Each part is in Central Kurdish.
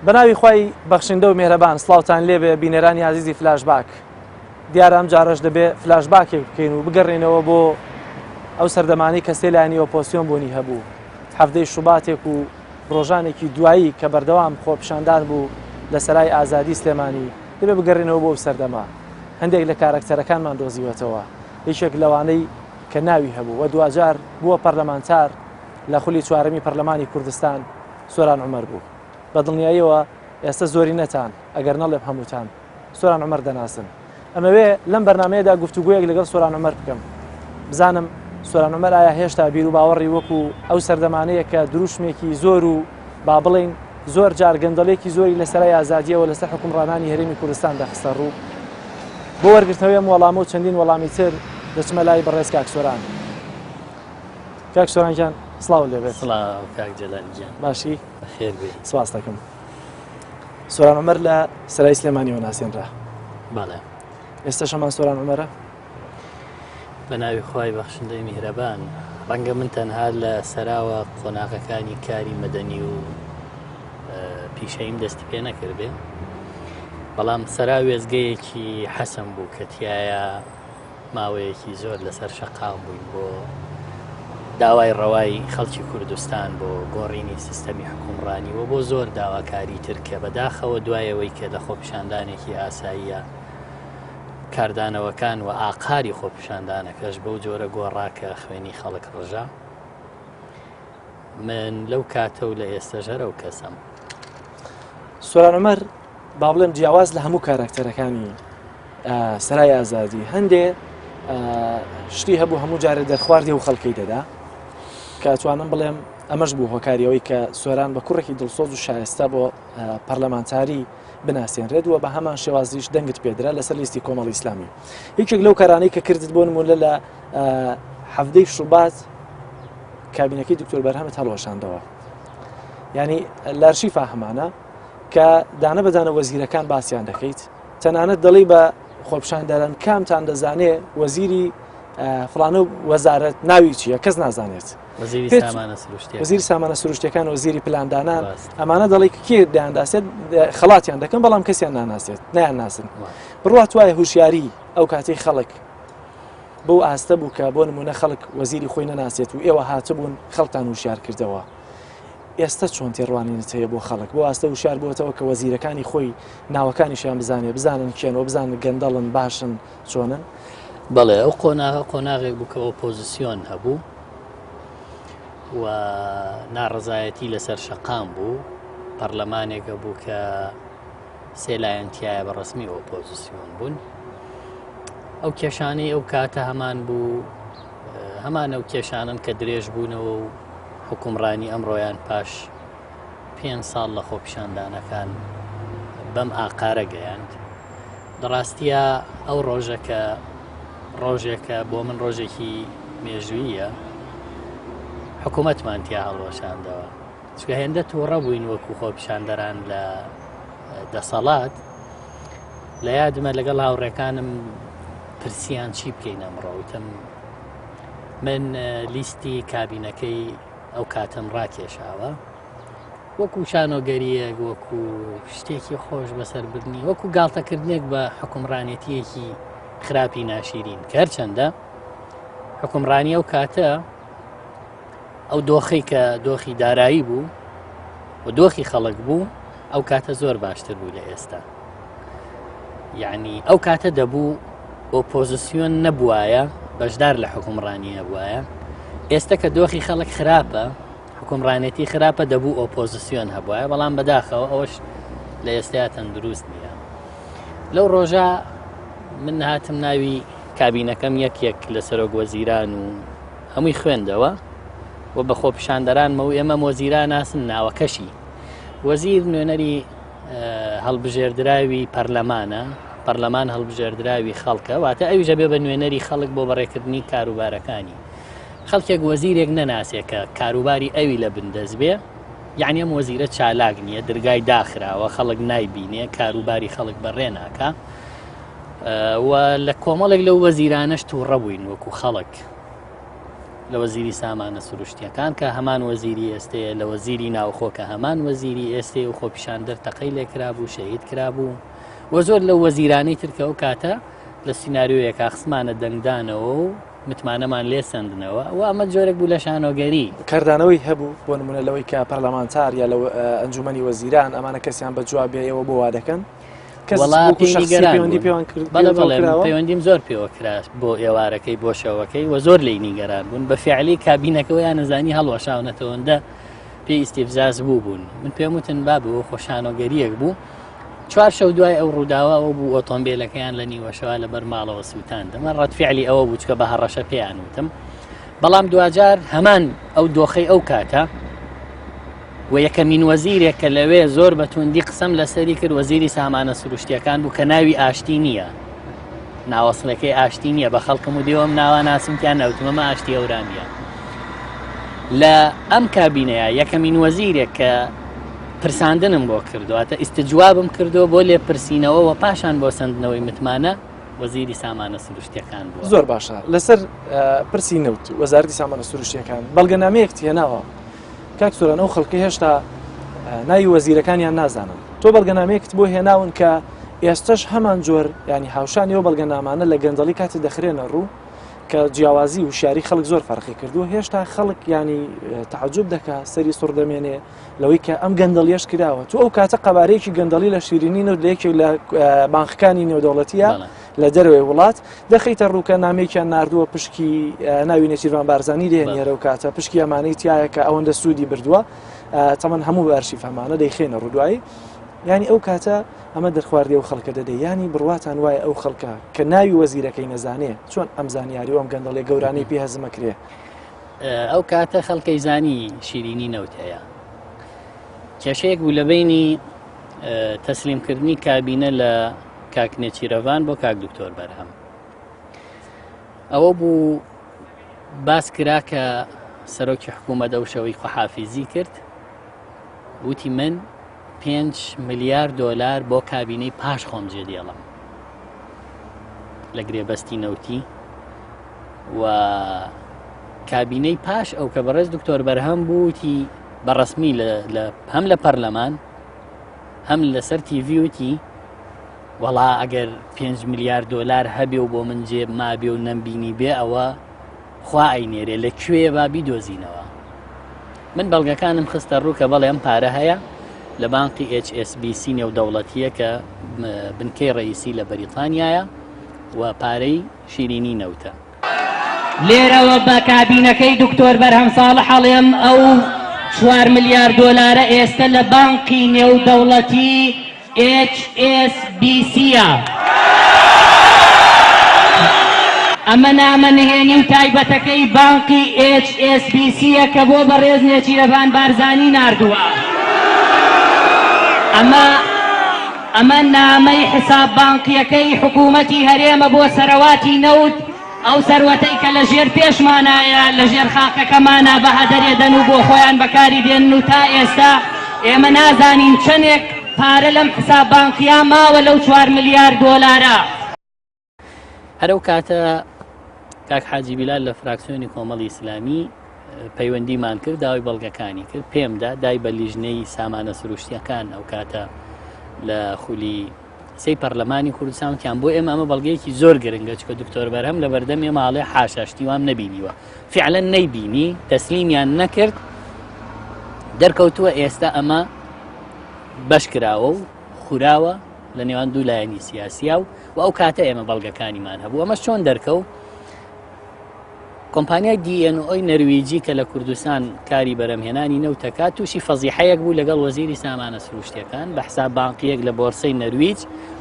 بەناوی خوای بەخشندە و مێرەبان سڵاوتان لێبێ بینەرانی عزیزی فلاشباک. دیارە ئەم جارەش دەبێ فلاشباکێک بکەین و بگەڕێنەوە بۆ ئەو سەردەمانەی کە سێلانی ئۆپۆزیسیۆن بوونی هەبوو، هەفتەی شوباتێک و ڕۆژانێکی دوایی کە بەردەوام خۆپیشاندان بوو لە سەرای ئازادی سلێمانی. دەبێ بگەڕێنەوە بۆ سەردەما. هەندێک لە کارەکتەرەکانمان دۆزیوەتەوە، یەکێک لەوانەی کە ناوی هەبوو و دوجار بووە پەرلەمانتار لە خولی چوارەمی پەرلەمانی کوردستان، سۆران عومەر بوو. بە دڵنیاییەوە ئێستا زۆری نەتان ئەگەر نەڵێم هەمووتان سۆران عومەر دەناسن. ئەمەوێ لەم بەرنامەیەدا گفتوگویەک لەگەڵ سۆران عومەر بکەم، بزانم سۆران عومەر ئایا هێشتا بیر و باوەڕی وەکو ئەو سەردەمانەیە کە دروشمێکی زۆر و با بڵین زۆر جار گەندەڵێکی زۆری لەسەرای ئازادیەوە لەسەر حکومڕانانی هەرێمی کوردستان دەخستە ڕوو. بۆ وەرگرتنەوەی ئەم وەڵامە و چەندین وەڵامی تر دەچمە لای بەڕێز کاک سۆران. کاک سۆران گیان سڵاو لێبێت. سڵاو کاک جەلال گیان. باشی؟ بەخێر بێ. سواس دەکەم. سۆران عومەر لە سەرای سلێمانیەوە ناسێنرا. بەڵێ. ئێستا شەمان سۆران عومەرە؟ بە ناوی خوای بەخشندەی میهرەبان، ڕەنگە من تەنها لە سەراوە قۆناغەکانی کاری مەدەنی و پیشەیم دەستی پێ نەکرد بێ، بەڵام سەرا وێزگەیەکی حەسەن بوو کە تایە ماوەیەکی زۆر لەسەر شەقام بووین بۆ داوای ڕەوای خەڵکی کوردستان بۆ گۆڕینی سیستەمی حکومڕانی و بۆ زۆر داواکاری ترکە بەداخەوە دوایەوەی کە لە خۆپیشاندانێکی ئاساییە کاردانەوەکان و ئاقاری خۆپیشاندانەکەش بەو جۆرە گۆڕاکە خوێنی خەڵک ڕژە. من لەو کاتە و لە ئێستەژەرە و کەسم. سۆران عومەر با بڵێم جیاواز لە هەموو کارکتەرەکانی سەرای ئازادی هەندێ شتی هەبوو هەموو جارێ دەرخواردی و خەڵکی دەدا کە توانم بڵێم ئەمەش بوو هۆکاریەوەی کە سۆران بە کوڕێکی دڵسۆز و شایستە بۆ پەرلەمانتاری بناسیێنرێت و بە هەمان شێوازیش دەنگت پێدرا لەسەر لیستی کۆمەڵی ئیسلامی. یەکێک لەو کارانەی کە کردت بۆ نمونە لە هەفتەی شوبات کابینەکەی دکتۆر بەرهەمت هەڵوەشاندەوە، ینی لارشیفا هەمانە کە دانە بەدانە وەزیرەکان باسییان دەکەیت، تەنانەت دەڵی بە خۆپیشاندەران کامتان دەزانێ وەزیری فڵانە وەزارەت ناوی چییە کەس نازانێت، وەزیری سامانە سروشتیەکان و وەزیری پلاندانان ئەمانە دەڵی کێ دایانداسێت خەڵاتیان دەکەن بەڵام کەسیان ناناسێت نایان ناسن. بڕات وایە هوشیاری ئەو کاتەی خەڵک بەو ئاستە بوو کە بۆ نمونە خەڵک وەزیری خۆی نەناسێت و ئێوە هاتبوون خەڵتان وشیار کردەوە. ئێستا چۆن تێڕوانینت هەیە بۆ خەڵک بۆ ئاستە وشار بووەتەوە کە وەزیرەکانی خۆی ناوەکانیشیان بزانن کێنەوە بزانن گەندەڵن باشن چۆنن؟ بەڵێ ئەو قۆناغێک بوو کە ئۆپۆزیسیۆن هەبوو و ناڕزایەتی لەسەر شەقام بوو، پەرلەمانێکە بوو کە سێلایەنتیایە بە ڕسمی ئۆپۆزیسیۆن بوون. ئەو کێشانەی ئەو کاتە هەمان بوو، هەمان ئەو کێشانن کە درێژ بوونەوە و حکومڕانی ئەمڕۆیان پاش 5 ساڵ لە خۆپیشاندانەکان بەم ئاقارە گەیاند. دەڕاستیە ئەو ڕۆژێکە بۆ من ڕۆژێکی مێژوویە حکوومەتمان تیا هەڵوەشاندەوە، چکە هێندە تووڕە بووین وەکو خۆپیشاندەران لە دەسەڵات. لە یادمە لەگەڵ هاوڕێکانم پرسیان چی بکەین ئەمڕۆوتم من لیستی کابینەکەی ئەو کاتم ڕاکێشاوە وەکو شانۆگەریەک وەکو شتێکی خۆش بەسەربردنی وەکو گاڵتەکردنێک بە حکومڕانێتیەکی خراپی ناشیرین کە هەرچەندە حکومڕانی ئەو کاتە ئەو دۆخی کە دۆخی دارایی بوو و دۆخی خەڵک بوو ئەو کاتە زۆر باشتر بوو لە ئێستا. یعنی ئەو کاتە دەبوو ئۆپۆزیسیۆن نەبوایە بەشدار لە حکومڕانی هەبوایە، ئێستا کە دۆخی خەڵک خراپە حکومڕانێتی خراپە دەبوو ئۆپۆزیسیۆن هەبوایە، بەڵام بەداخەوە ئەوەش لە ئێستایا تەندروست نییە. لەو ڕۆژە من هاتم ناوی کابینەکەم یەکێک لە سەرۆک وەزیران و هەمووی خوێندەوە و بە خۆپیشاندەرانمە و ئێمە وەزیران ناسن ناوەکەشی وەزیر نوێنەری هەڵبژێردراوی پەرلەمانە، پەرلەمان هەڵبژێردراوی خەڵکە، واتە ئەویژە بێ بە نوێنەری خەڵک بۆ بەڕێکردنی کاروبارەکانی خەڵکێک وەزیرێک نەناسێت کە کاروباری ئەوی لە بندەست بێ، یعنی ئەم وەزیرە چالاک نییە، دەرگای داخراوە خەڵک نایبینێ کاروباری خەڵک بەڕێ ناکە و لە کۆمەڵێک لەو وەزیرانەش تووڕە بووین وەکو خەڵک لە وەزیری سامانە سروشتیەکان کە هەمان وەزیری ئێستەیە لە وەزیری ناوخۆ کە هەمان وەزیری ئێستێ و خۆپیشاندەر تەقەی لێکرابوو شەهید کرابوو وە زۆر لە وەزیرانەی ترکە و کاتە لە سیناریۆیەکە خسمانە دەنگدانەوە و متمانەمان لێ سندنەوە و ئەمە جۆرێک بوو لە شانۆگەری کاردانەوەی هەبوو بۆ نمونە لەوەی کە پەرلەمانتار یا لە ئەنجومەنی وەزیران ئەمانە کەسیان بە جوابێەوە بۆ وا دەکەن پەیوەندیم زۆر پێوە کرا بۆ ئێوارەکەی بۆ شەوەکەی و زۆر لی نیگەران بوون بە فعلی کابینەکەەوەیان نەزانی هەڵوەشاونەتەوەندە پێی ئیستیفزاز بوو بوون من پێم وتن با بوو خۆشانۆگەریەک بوو 4 شەو دوای ئەو ڕووداوەەوە بوو ئۆتۆمبیلەکەیان لە نیوەشەوە لە بەر ماڵەوە سووتان دەمە ڕەتفعلی ئەوە بوو چکە بە هەڕەشە پێیان وتم بەڵام دوجار هەمان ئەو دۆخەی ئەو کاتە و یەکەمین وەزیرێک کە لەوێ زۆر بە توندی قسەم لەسەری کرد وەزیری سامانە سروشتیەکان بوو کە ناوی ئاشتی نییە ناوەسڵەکەی ئاشتی نییە بە خەڵکم و دێوەم ناوە ناسمکیان نەوتمەمە ئاشتی ئەورامیە لە ئەم کابینەیە یەکەمین وەزیرێک کە پرساندنم بۆ کردواتە ئیستجوابم کردو بۆ لێ پرسیینەوە و پاشان بۆ سندنەوەی متمانە وەزیری سامانە سروشتیەکان بوو زۆر باشە لەسەر پرسی نەوت وەزارەتی سامانە سروشتیەکان بەڵگەنامەیەکتی هێناوە کاک سوران ئەو خەڵکی هێشتا ناوی وەزیرەکانیان نازانن تۆ بەڵگەنامەیەکت بۆ هێناون کە ئێستش هەمان جۆر ینی هاوشانی ئەو بەڵگەنامانە لە گەندەڵی کاتی دەخرێنە ڕوو کە جیاوازی و شاری خەڵک زۆر فەرقی کردو هێشتا خەڵک ینی تعجب دەکا سەری سوڕ دەمێنێ لەوەی کە ئەم گەندەڵیەش کراوە تو ئەو کاتە قەبارەیەکی گەندەڵی لە شیرینین و لەیەکی لە بانخەکانی نێودەوڵەتیە لە دەروێ وڵات دەخیتە ڕووکە نامێکیان نردووە پشکی ناوی نێچیروان بارزانی دێنێرە و کاتە پشکی ئەمانەی تایە کە ئەوەندە سوودی بردووە تەمەن هەموو ئەرشیف هەمانە دەیخێنە ڕوودوایی ینی ئەو کاتە ئەمە دەرخواردی ئەو خەڵکە دەدەی ینی بڕواتان وایە ئەو خەڵکە کە ناوی وەزیرەکەی نەزانێ چۆن ئەم زانیاری و ئەم گەندەڵی گەورانەی پێ هەزمەکرێ ئەو کاتە خەڵکەی زانی شیرینی نەوت هەیە کێشەیەک بوو لە بینی تەسلیمکردنی کابینە لە کاک نێچیرەڤان بۆ کاک دکتۆر بەرهەم ئەوە بوو باس کرا کە سەرۆکی حکوومەت ئەو شەوەی خۆحافیزی کرد وتی من 5 ملیارد دۆلار بۆ کابینەی پاش خۆم جێدێڵم لە گرێبەستی نەوتی و کابینەی پاش ئەو کە بەڕێز دکتۆر بەرهەم بووتی بەڕەسمی هەم لە پەرلەمان هەم لەسەر تیڤی وتی وەڵا ئەگەر 5 ملیارد دۆلار هەبێ و بۆ من جێب مابێ و نەمبینی بێ ئەوە خوا ئەینێرێ لەکوێ با بیدۆزینەوە من بەڵگەکانم خستە ڕوو کە بەڵێ ئەم پارە هەیە لە بانقی HSBC نێودەوڵەتیە کە بنکەی ڕئیسی لە بەریتانیایە و پارەی شیرینی نەوتە لێرەوە بە کابینەکەی دکتۆر بەرهەم ساڵح هەڵێم ئەو 4 ملیارد دۆلارە ئێستا لە بانقی نێودەوڵەتی HSBCە ئەمە نامەنهێنی و تایبەتەکەی بانقی HSBCە کە بۆ بەڕێز نێچیرەڤان بارزانی ناردووە ئەمە نامەی حساب بانقیەکەی حکوومەتی هەرێمە بۆ سەرەواتی نەوت ئەو سەروەتەی کە لە ژێر پێشمانایە لە ژێر خاکەکەمانە بە هەدەرێ دەن و بۆ خۆیان بەکاری دێن و تا ئێستا ئێمە نازانین چەندێک پارە لەم حساب بانقیا ماوە لەو 4 ملیارد دۆلارە هەرەو کاتە کاک حاجی بیلال لە فراکسیۆنی کۆمەڵی ئیسلامی پەیوەندیمان کرد داوای بەڵگەکانی کرد پێمدا دای بە لیژنەی سامانە سروشتیەکان ئەو کاتە لە خولی سەی پەرلەمانی کوردستانیان بۆ ئێمە ئەمە بەڵگەیەکی زۆر گرنگە چکە دکتۆر بەرهەم لە بەردەمی ماڵێ حاشاشتی وام نەبینیوە فعلا نەیبینی تەسلیمیان نەکرد دەرکەوتووە ئێستا ئەمە بەش کراوە و خوراوە لە نێوان دوو لایەنی سیاسیا و ئەو کاتە ئێمە بەڵگەکانیمان هەبوو ئەمەش چۆن دەرکەوت کۆمپانیای DNO نەرویجی کە لە کوردستان کاری بەرەمهێنانی نەوتەکە تووشی فەزیحەیەک بوو لەگەڵ وەزیری سامانە سروشتیەکان بە حساب بانقیەک لە بۆرسەی نەرویج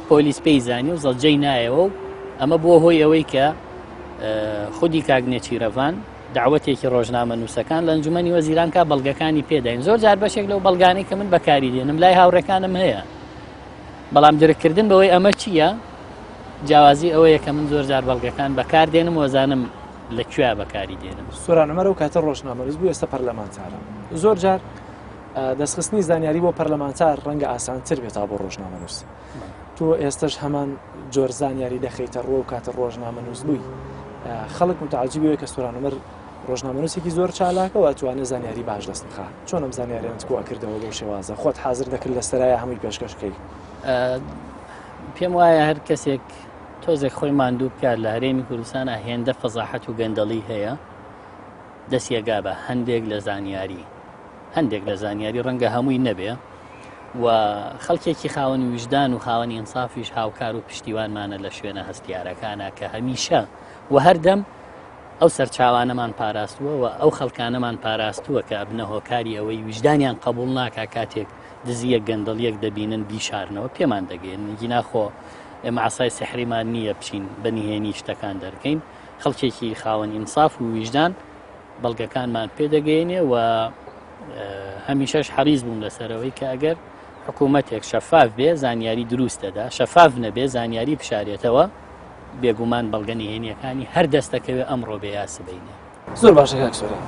پۆلیس پێی زانی و زەڵجەی نایەوە و ئەمە بۆ هۆی ئەوەی کە خودی کاک نێچیرەڤان دعوەتێکی ڕۆژنامە نووسەکان لە ئەنجومەنی وەزیران کا بەڵگەکانی پێداین زۆر جار بەشێک لەو بەڵگانەی کە من بەکاری دێنم لای هاوڕێکانم هەیە بەڵام درکردن بەوەی ئەمە چییە جیاوازی ئەوەیە کە من زۆر جار بەڵگەکان بەکاردێنم وەزانم لەکوێ بەکاری دێنم سۆرانەمەرە و کاتە ڕۆژنامەنووس بوو ئێستا پەرلەمانتارە زۆر جار دەستخستنی زانیاری بۆ پەرلەمانتار ڕەنگە ئاسانتر بێت تا بۆ ڕۆژنامەنووس تۆ ئێستش هەمان جۆر زانیاری دەخەیتە ڕۆ و کاتە ڕۆژنامەنووس بووی خەڵک متعجبیەوە کە سۆرانەمەر ڕۆژنامەنووسێکی زۆر چالاکەوە توانێت زانیاری باش دەست بخات. چۆن ئەم زانیاریانت کۆ کردەوە بۆ شێوازە خۆت حاضر دەکرد لە سەرایە هەمووی پێشکەشکەی؟ پێم وایە هەر کەسێک تۆزێک خۆی ماندوو بکات لە هەرێمی کوردستانە هێندە فەزاحەت و گەندەڵی هەیە دەستیەگا بە هەندێک لە زانیاری ڕەنگە هەمووی نەبێ و خەڵکێکی خاوەنی وجدان و خاوەنی ئینسافیش هاوکار و پشتیوانمانە لە شوێنە هەستیارەکانە کە هەمیشە و هەردەم ئەو سەرچاوانەمان پاراستووە و ئەو خەڵکانەمان پاراستووە کە ئەبنە هۆکاری ئەوەی وجدانیان قبول ناکا کاتێک دزیە گەندەڵیەک دەبینن بیشارنەوە پێمان دەگەین گیناخۆ ئێمە عسای سحریمان نییە بچین بەنیهێنی شتەکان دەرکەین خەڵکێکی خاوەنی ئینساف و وجدان بەڵگەکانمان پێدەگەینێ و هەمیشەش حەریز بووم لەسەرەوەی کە ئەگەر حکوومەتێک شەفاف بێ زانیاری دروستەدا شەفاف نەبێ زانیاری بشارێتەوە بێگومان بەڵگەنی هێنیەکانی هەر دەستەکەوێ ئەمڕۆ بێ یاسبینێ. زۆر باشە کاکسۆرە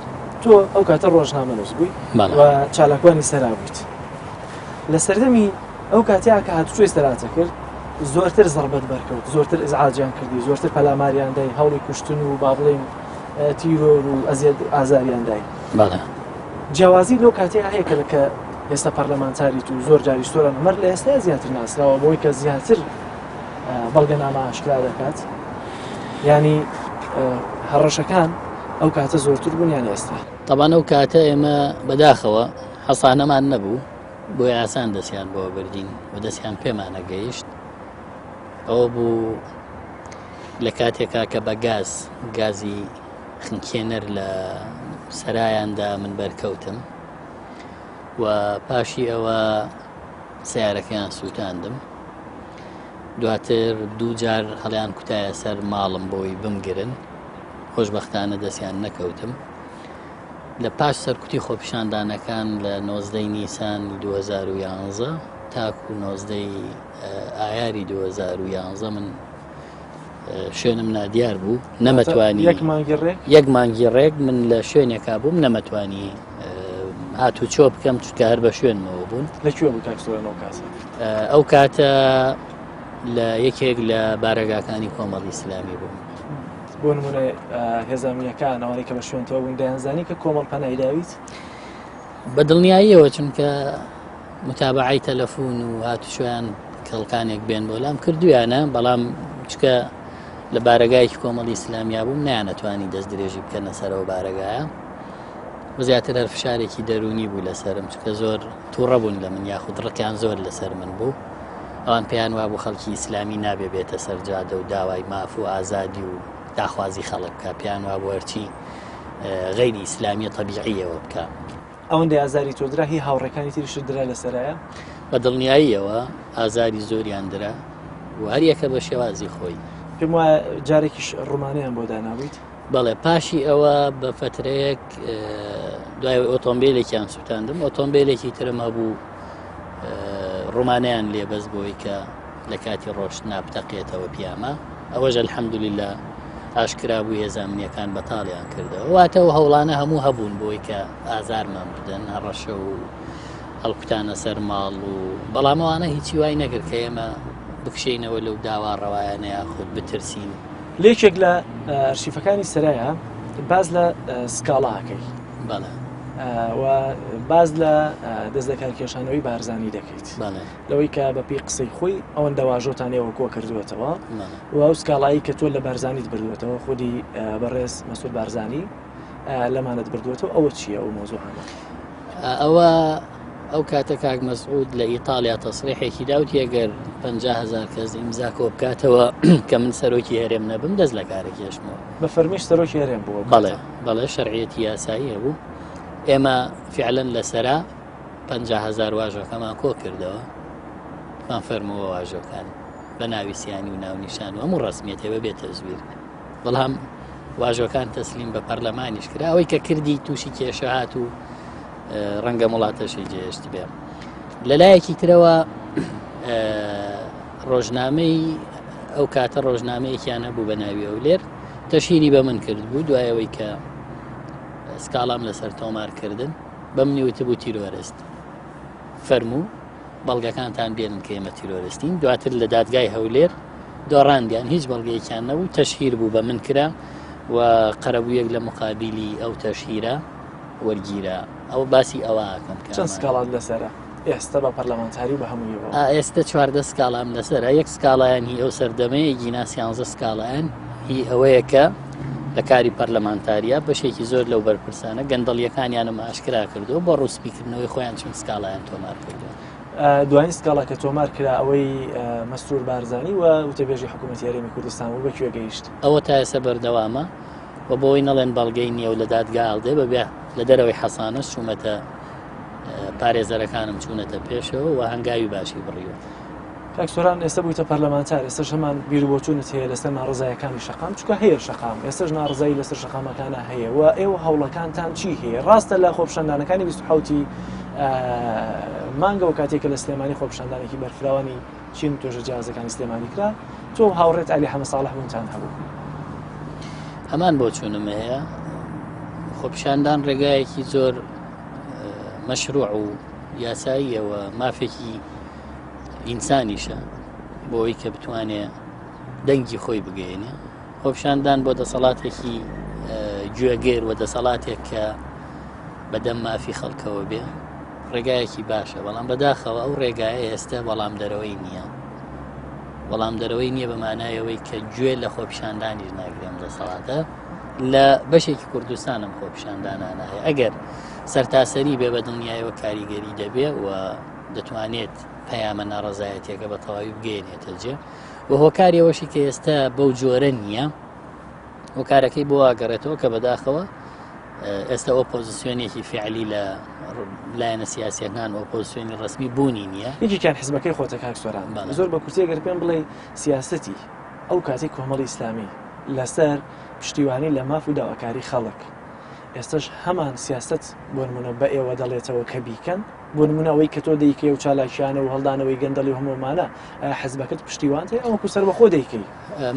تۆ ئەو کاتە ڕۆژنامەنووس بووی و چالاکوانی سەرا بوویت لە سەردەمی ئەو کاتیا کە هاتوچۆی سەراتە کرد زۆرتر زەربەت بەرکەوت زۆرتر ئزعاجیان کردی زۆرتر پەلاماریان دای هەوڵی کوشتن و با بڵێن تیرۆر و ئازاریان دای جیاوازی لەو کاتەیە هەیە کە ئێستا پەرلەمانتاریت و زۆر جاری سۆران مەر لە ئێستا زیاتر ناسراوە بۆی کە زیاتر بەڵگەنامە ئاشکرا دەکات ینی هەڕەشەکان ئەو کاتە زۆرتر بوون یان ئێستا تەبان ئەو کاتە ئێمە بەداخەوە حەسانەمان نەبوو بۆی ئاسان دەستیان بۆ بردین و دەستیان پێمانە گەیشت ئەوە بوو لە کاتێکا کە بە گازی خنکێنەر لە سەرایاندا من بەرکەوتم و پاشی ئەوە سیارەکەیان سووتاندم دواتر دوو جار هەڵیان کوتایە سەر ماڵم بۆی بمگرن خۆشبەختانە دەستیان نەکەوتم لە پاش سەرکوتی خۆپیشاندانەکان لە 19 نیسان 2011 تاکو 19 ئایاری 2011 من شوێنم نادیار بوو نەمەتوانی یەک مانگی ڕێک من لە شوێنێکا بووم نەمەتوانی هاتو چۆ بکەم چکە هەر بە شوێنمەوە بوون لەکوێ بوو کاکسۆرەوە کاسە ئەو کاتە لە یەکێک لە بارەگاکانی کۆمەڵی ئیسلامی بووم بۆ نمونە هێزانیەکان ئەوانەی کە بە شوێنتەوە بوون دەیانزانی کە کۆمەڵ پەنای داویت بە دڵنیاییەوە چونکە متابعی تەلەفۆن و هاتوچۆیان کەڵکانێک بێن بۆ لام کردویانە بەڵام چکە لە بارەگایکی کۆمەڵی ئیسلامیا بووم نەیانەتوانی دەست درێژی بکەنە سەرەوە بارەگایە زیاتر هەر فشارێکی دەرونی بوو لەسرم چکە زۆر تووڕە بوون لە من یاخود ڕقیان زۆر لەسەر من بوو ئەوان پێیان وا بوو خەڵکی ئیسلامی نابێ بێتە سەرجادە و داوای ماف و ئازادی و داخوازی خەڵک بکە پێیان وا بۆ هەرچی غەیری ئیسلامی تەبیعیەوە بکە ئەوەندە ئازاری تۆدرا هی هاوڕەکانی تریشت درا لەسەرایە بە دڵنیاییەوە ئازاری زۆریان درا و هەر یەکە بە شێوازی خۆی پێم وایە جارێکیش ڕومانیان بۆ داناویت بەڵێ پاشی ئەوە بە فترەیەک دوای ئۆتۆمبیلێکیان سووتاندم ئۆتۆمبیلێکی ترم هەبوو ڕومانیان لێبەست بۆی کە لە کاتی ڕۆژ نابتەقێتەوە پیامە ئەوەش الحەمدولله ئاشکرا بوو هێزانمنیەکان بەتاڵیان کردەوە واتەوە هەوڵانە هەموو هەبوون بۆی کە ئازارمان بدەن هەڕەشە و هەڵکوتانە سەر ماڵ و بەڵامەوانە هیچی وای نەکرد کە ئێمە بکشینەوە لەو داوا ڕەوایانە یاخود بترسین لێکێک لە ئەرشیفەکانی سەرایە باز لە سکاڵاکەی بەڵێ و باز لە دەستەکان کێشانەوەی بارزانانی دەکەیت لەوەی کە بەپی قسەی خۆی ئەوەندە واژۆتانەوە کۆ کردوێتەوە و ئەو سکاڵایی کە تۆ لە بارزانیت بردوێتەوە خودی بەڕێز مەسعود بارزانی لەمانت بردوێتەوە ئەوە چییە ئەو مۆزوعانە ئەوە ئەو کاتە کاک مەسعود لە ئیتالیا تەسریحێکی داوتی ئەگەر 50,000 کەس ئیمزا کۆ بکاتەوە کە من سەرۆکی هەرێم نەبم دەست لە کارێکێشمەوە بە فەرمیش سەرۆکی هەرێم بووە بەڵێ شەرعیەتی یاساییە بوو ئێمە فعلەن لەسەرا 50,000 واژۆکەمان کۆ کردەوە مان فەرمەوە واژۆکان بە ناوی سیانی و ناونیشان و هەموو ڕسمیەتێ بێتە زویر بەڵام واژۆکان تەسلیم بە پەرلەمانیش کرا ئەوەی کە کردی تووشی کێشە هات و ڕەنگە وڵاتەشی جێشت بێ لەلایەکی ترەوە ڕۆژنامەی ئەو کاتە ڕۆژنامەیەکیان هەبوو بە ناوی ئەو لێر تەشیری بە من کرد بوو دوایەوەی کە سکاڵام لەسەر تۆمارکردن بە منی وتبوو تیرۆرست فەرموو بەڵگەکانتان بێنن کە ئێمە تیرۆرستین دواتر لە دادگای هەولێر دۆڕاندیان هیچ بەڵگەیەکیان نەبوو تەشهیر بوو بە من کرا و قەرەبوویەک لە مقابلی ئەو تەشهیرە وەرگیرە ئەو باسی ئەوەکەم چەند سکاڵات لەسرە ئێستا بە پەرلەمانتاری بە هەموویەوە ئێستا 14 سکاڵام لەسەر یەک سکاڵایان هی ئەو سەردەمەیە گینا 11 سکاڵایان هی ئەوەیە کە لە کاری پەرلەمانتاریە بەشێکی زۆر لەو بەرپرسانە گەندەڵیەکانیانم ئاشکرا کردو بۆ ڕووسپیکردنەوەی خۆیان چون سکاڵایان تۆمار کردو دوایین سکاڵا کە تۆمار کرا ئەوەی مەستور بارزانی و وتەبێژی حکوومەتی هەرێمی کوردستان و بەکوێ گەیشت ئەوە تا ئێستا بەردەوامە و بۆی نەڵێن بەڵگەی نییە و لە دادگا هەڵدێ بەبێ لە دەرەوەی حەسانەش چوومەتە پارێزەرەکانم چوونەتە پێشەوە و هەنگاوی باشی بڕیوە کاکسۆران ئێستا بوویتە پەرلەمانتار ئێستاش هەمان بیربۆچوونت هەیە لەسەر ناڕزایەکانی شەقام چکە هەیە شەقام ئێستاش ناڕزایی لەسەر شەقامەکانە هەیە و ئێوە هەوڵەکانتان چی هەیە ڕاستە لە خۆپشاندانەکانی 27 مانگە و کاتێکە لە سلێمانی خۆپشاندانێکی بەرفراوانی چین تۆژە جیازەکانی سلێمانی کرا تۆ هاوڕێت علی حەمە ساڵح بوونتان هەبوو هەمان بۆ چوونم هەیە خۆپشاندان ڕێگایەکی زۆر مەشروع و یاساییەوە مافێکی ئینسانیشە بۆی کە بتوانێت دەنگی خۆی بگەێنێ خۆپشاندان بۆ دەسەڵاتێکی گوێگێر و دەسەڵاتێک کە بەدەم مافی خەڵکەوە بێ ڕێگایەکی باشە بەڵام بەداخەوە ئەو ڕێگایە ئێستا وەڵام دەرەوەی نییە وەڵام دەرەوەی نییە بەمانایەوەی کە گوێ لە خۆپشاندانی ناگرێم دەسەڵاتە لە بەشێکی کوردستانم خۆپشاندانانە هەیە ئەگەر سەرتاسەری بێ بە دڵنیایەوە کاریگەری دەبێ و دەتوانێت پەیامە ناڕەزایەتێکە بە تەواوی بگەێنێتە جێ و هۆکاریەوەشی کە ئێستا بەو جۆرە نییە هۆکارەکەی بۆ واگەڕێتەوە کە بەداخەوە ئێستا ئۆپۆزیسیۆنێکی فعلی لە لایەنە سیاسیەکان ئۆپۆزیسیۆنی ڕسمی بوونی نییە یەکێکیان حیزبەکەی خۆتە کاکسۆران زۆر بە کورتی ئەگەر پێم بڵێ سیاسەتی ئەو کاتی کۆمەڵی ئیسلامی لەسەر پشتیوانی لە ماف و داواکاری خەڵک ئێستش هەمان سیاست بۆ نمونە بە ئێوە دەڵێتەوە کە بیکەن بۆ نمونەوەی کە تۆ دەیکەی و چالاکیانە و هەڵدانەوەی گەندەڵی هەمومانە حیزبەکەت پشتیوان هەیە ئەوەکو سەر بەخۆ دەیکەی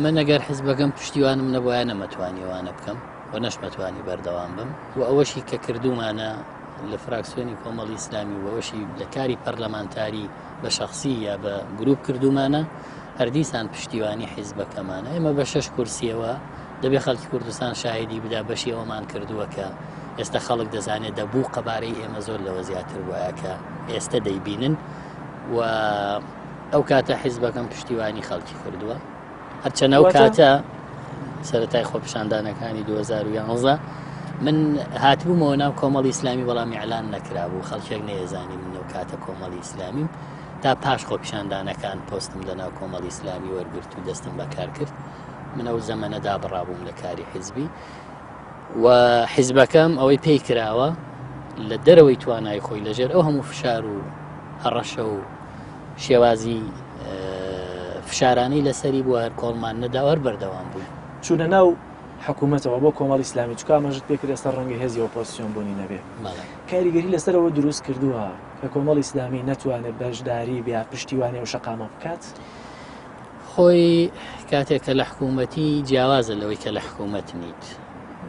من ئەگەر حیزبەکەم پشتیوانم نەبووە نەمەتوانیوانە بکەم و نەشمەتوانی بەردەوام بم و ئەوەشی کە کردومانە لە فراکسیۆنی کۆمەڵی ئیسلامی و ئەوەشی لە کاری پەرلەمانتاری بە شخصی یا بە گروپ کردومانە هەردیسان پشتیوانی حیزبەکەمانە ئێمە بە 6 کورسیەوە دەبێ خەڵکی کوردستان شاهدی بدا بەشی ئەومان کردووە کە ئێستا خەڵک دەزانێت دەبوو قەبارەی ئێمە زۆر لەوە زیاتر وایە کە ئێستا دەیبینن و ئەو کاتە حیزبەکەم پشتیوانی خەڵکی کردووە هەرچەنە ئەو کاتە سەرەتای خۆپشاندانەکانی 2011 من هاتبوومەوە ناو کۆمەڵی ئیسلامی وەڵامی ئەعلان نەکرابوو خەڵکێک نەیەزانی من ئەو کاتە کۆمەڵی ئیسلامیم تا پاش خۆپشاندانەکان پۆستم لەناو کۆمەڵی ئیسلامی وەرگرت و دەستم بەکار کرد من ئەو زەمەنەدا بڕابووم لە کاری حیزبی و حیزبەکەم ئەوەی پێی کراوە لە دەرەوەی توانای خۆی لەژێر ئەو هەموو فشار و هەڕەشە و شێوازی فشارانەی لەسەری بووە هەر کۆڵمان نەداوەەر بەردەوام بووی چوونە ناو حکوومەتەوە بۆ کۆمەڵی ئیسلامی چکە ئەمەژت پێکرد ئێستا ڕەنگە هێزی ئۆپۆزیسیۆن بوونی نەبێ کاریگەری لەسەرەوە دروست کردووە کە کۆمەڵی ئیسلامی نەتوانێت بەشداری بیا پشتیوانی و شەقامە بکات خۆی کاتێک کە لە حکوومەتی جیاوازە لەوەی کە لە حکوومەت نیت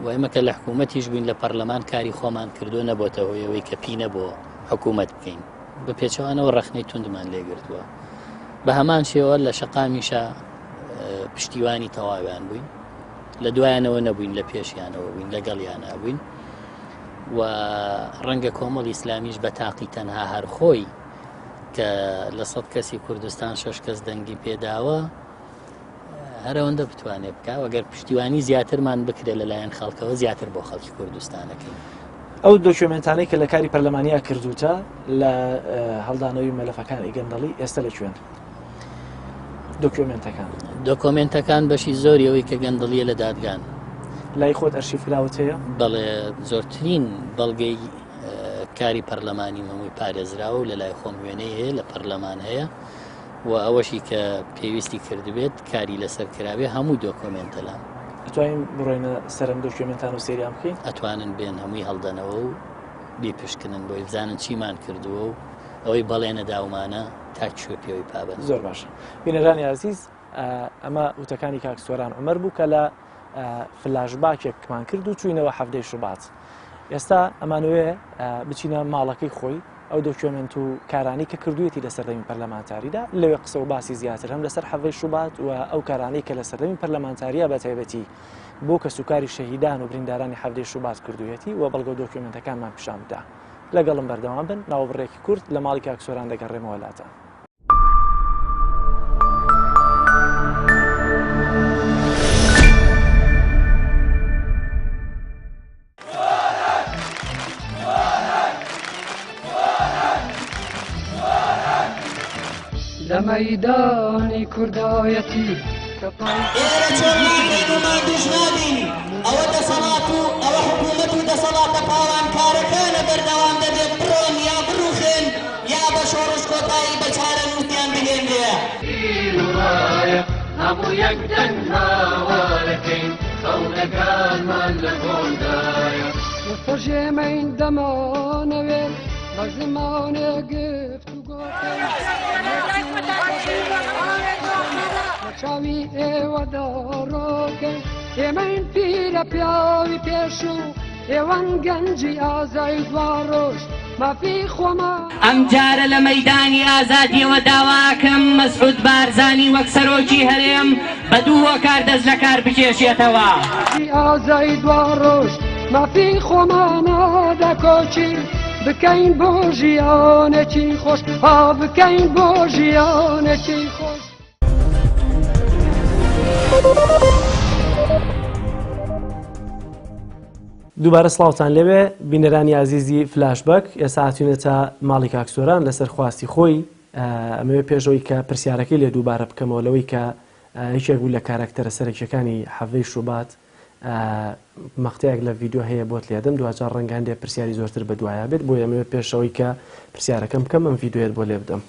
و ئێمە کە لە حکوومەتیش بووین لە پەرلەمان کاری خۆمان کردو نەبووتە هۆیەوەی کە پینە بۆ حکوومەت بکەین بە پێچەوانەوە ڕەخنەی توندمان لێگرتووە بە هەمان شێوە لە شەقامیشە پشتیوانی تەواویان بووین لە دوایانەوە نەبووین لە پێشیانەوە بووین لەگەڵیانە بووین و ڕەنگە کۆمەڵی ئیسلامیش بە تاقی تەنها هەر خۆی کە لە 100 کەسی کوردستان 6 کەس دەنگی پێداوە هەرەوەندە بتوانێت بکە وەگەر پشتیوانی زیاترمان بکرێت لەلایەن خەڵکەوە زیاتر بۆ خەڵکی کوردستانەکەی ئەو دۆکیومنتانەی کە لە کاری پەرلەمانیا کردوتە لە هەڵدانەوەی مەلەفەکانی گەندەڵی ئێستا لەکوێن دۆکیومنتەکان بەشی زۆریەوەی کە گەندەڵیە لە دادگان لای خۆت ئەرشیفراوت هەیە بەڵێ زۆرترین بەڵگەی کاری پەرلەمانی مەمووی پارێزراوە و لە لای خۆم وێنەی هەیە لە پەرلەمان هەیە و ئەوەشی کە پێویستی کردبێت کاری لەسەر کراوێ هەموو دۆکۆمنتەلام ئەتوانین بڕۆینە سەرم دۆکیومنتان و سێریان بکەین ئەتوانن بێن هەمووی هەڵدەنەوە و بیپشکنن بۆی بزانن چیمان کردووە و ئەوەی بەڵێنە داومانە تا کوێ پێوەی پابند زۆر باشە بینەرانی عزیز ئەمە وتەکانی کاکسۆران عومەر بوو کە لە فلاشباکێکمان کرد و چوینەوە هەفتەی شوبات ئێستا ئەمانوێ بچینە ماڵەکەی خۆی ئەو دۆکیومنت و کارانی کە کردوێتی لە سەردەمی پەرلەمانتاریدا لەوێ قسە و باسی زیاتر هەم لەسەر هەفتەی شوبات و ئەو کارانەی کە لە سەردەمی پەرلەمانتاریە بە تایبەتی بۆ کە سوکاری شەهیدان و بریندارانی حەفدەی شوبات کردوێتی و بەڵگە دۆکیومنتەکانمان پیشاندا لەگەڵم بەردەوام بن ناوبڕێکی کورد لە ماڵی کاکسۆران دەگەڕێمەوە لاتە. لميداني كردايتي إذا شومان بينما دجنابين أو دصلاتو أو حكومتو دصلات قاوان كاركان بردوام دبي برون يا بروخين يا بشورش كوتاي بشارة نوتيان بلين ليا راية همو يقدن هاوالكين خونقان من لقول داية وفرجي من دمانوي بزمان قفت چاوی ایوه داروکن ایمین پیره پیاوی پیشو ایوان گنجی آزای دواروش ما فی خوما ئەم جارە لە مەیدانی ئازادیەوە داواکەم مەسعود بارزانی وەک سەرۆکی هەرێم بە دوو هۆکار دەست لە کار بکێشێتەوە آزای دواروش ما فی خوما نادەکۆچی بکەین بۆ ژیانێکی خۆش ها بکەین بۆ ژیانێکی خۆش. دووبارە سڵاوتان لەوێ بینەرانی عزیزی فلاشبەک ئێستا هاتوونێتە ماڵی کاکسۆران لەسەر خواستی خۆی ئەمەوێ پێشەوەی کە پرسیارەکەی لێ دووبارە بکەمەوە لەوەی کە هیچێک بوو لە کارکتەرە سەرەکیەکانی حەڤەی شوبات مەقطەیەک لە ڤیدیۆ هەیە بۆت لێدەم دوجار ڕەنگە هەندێک پرسیاری زۆرتر بە دوایە بێت بۆ ئەمەوێ پێشەوەی کە پرسیارەکەم بکەم ئەم ڤیدیۆیەت بۆ لێ بدەم.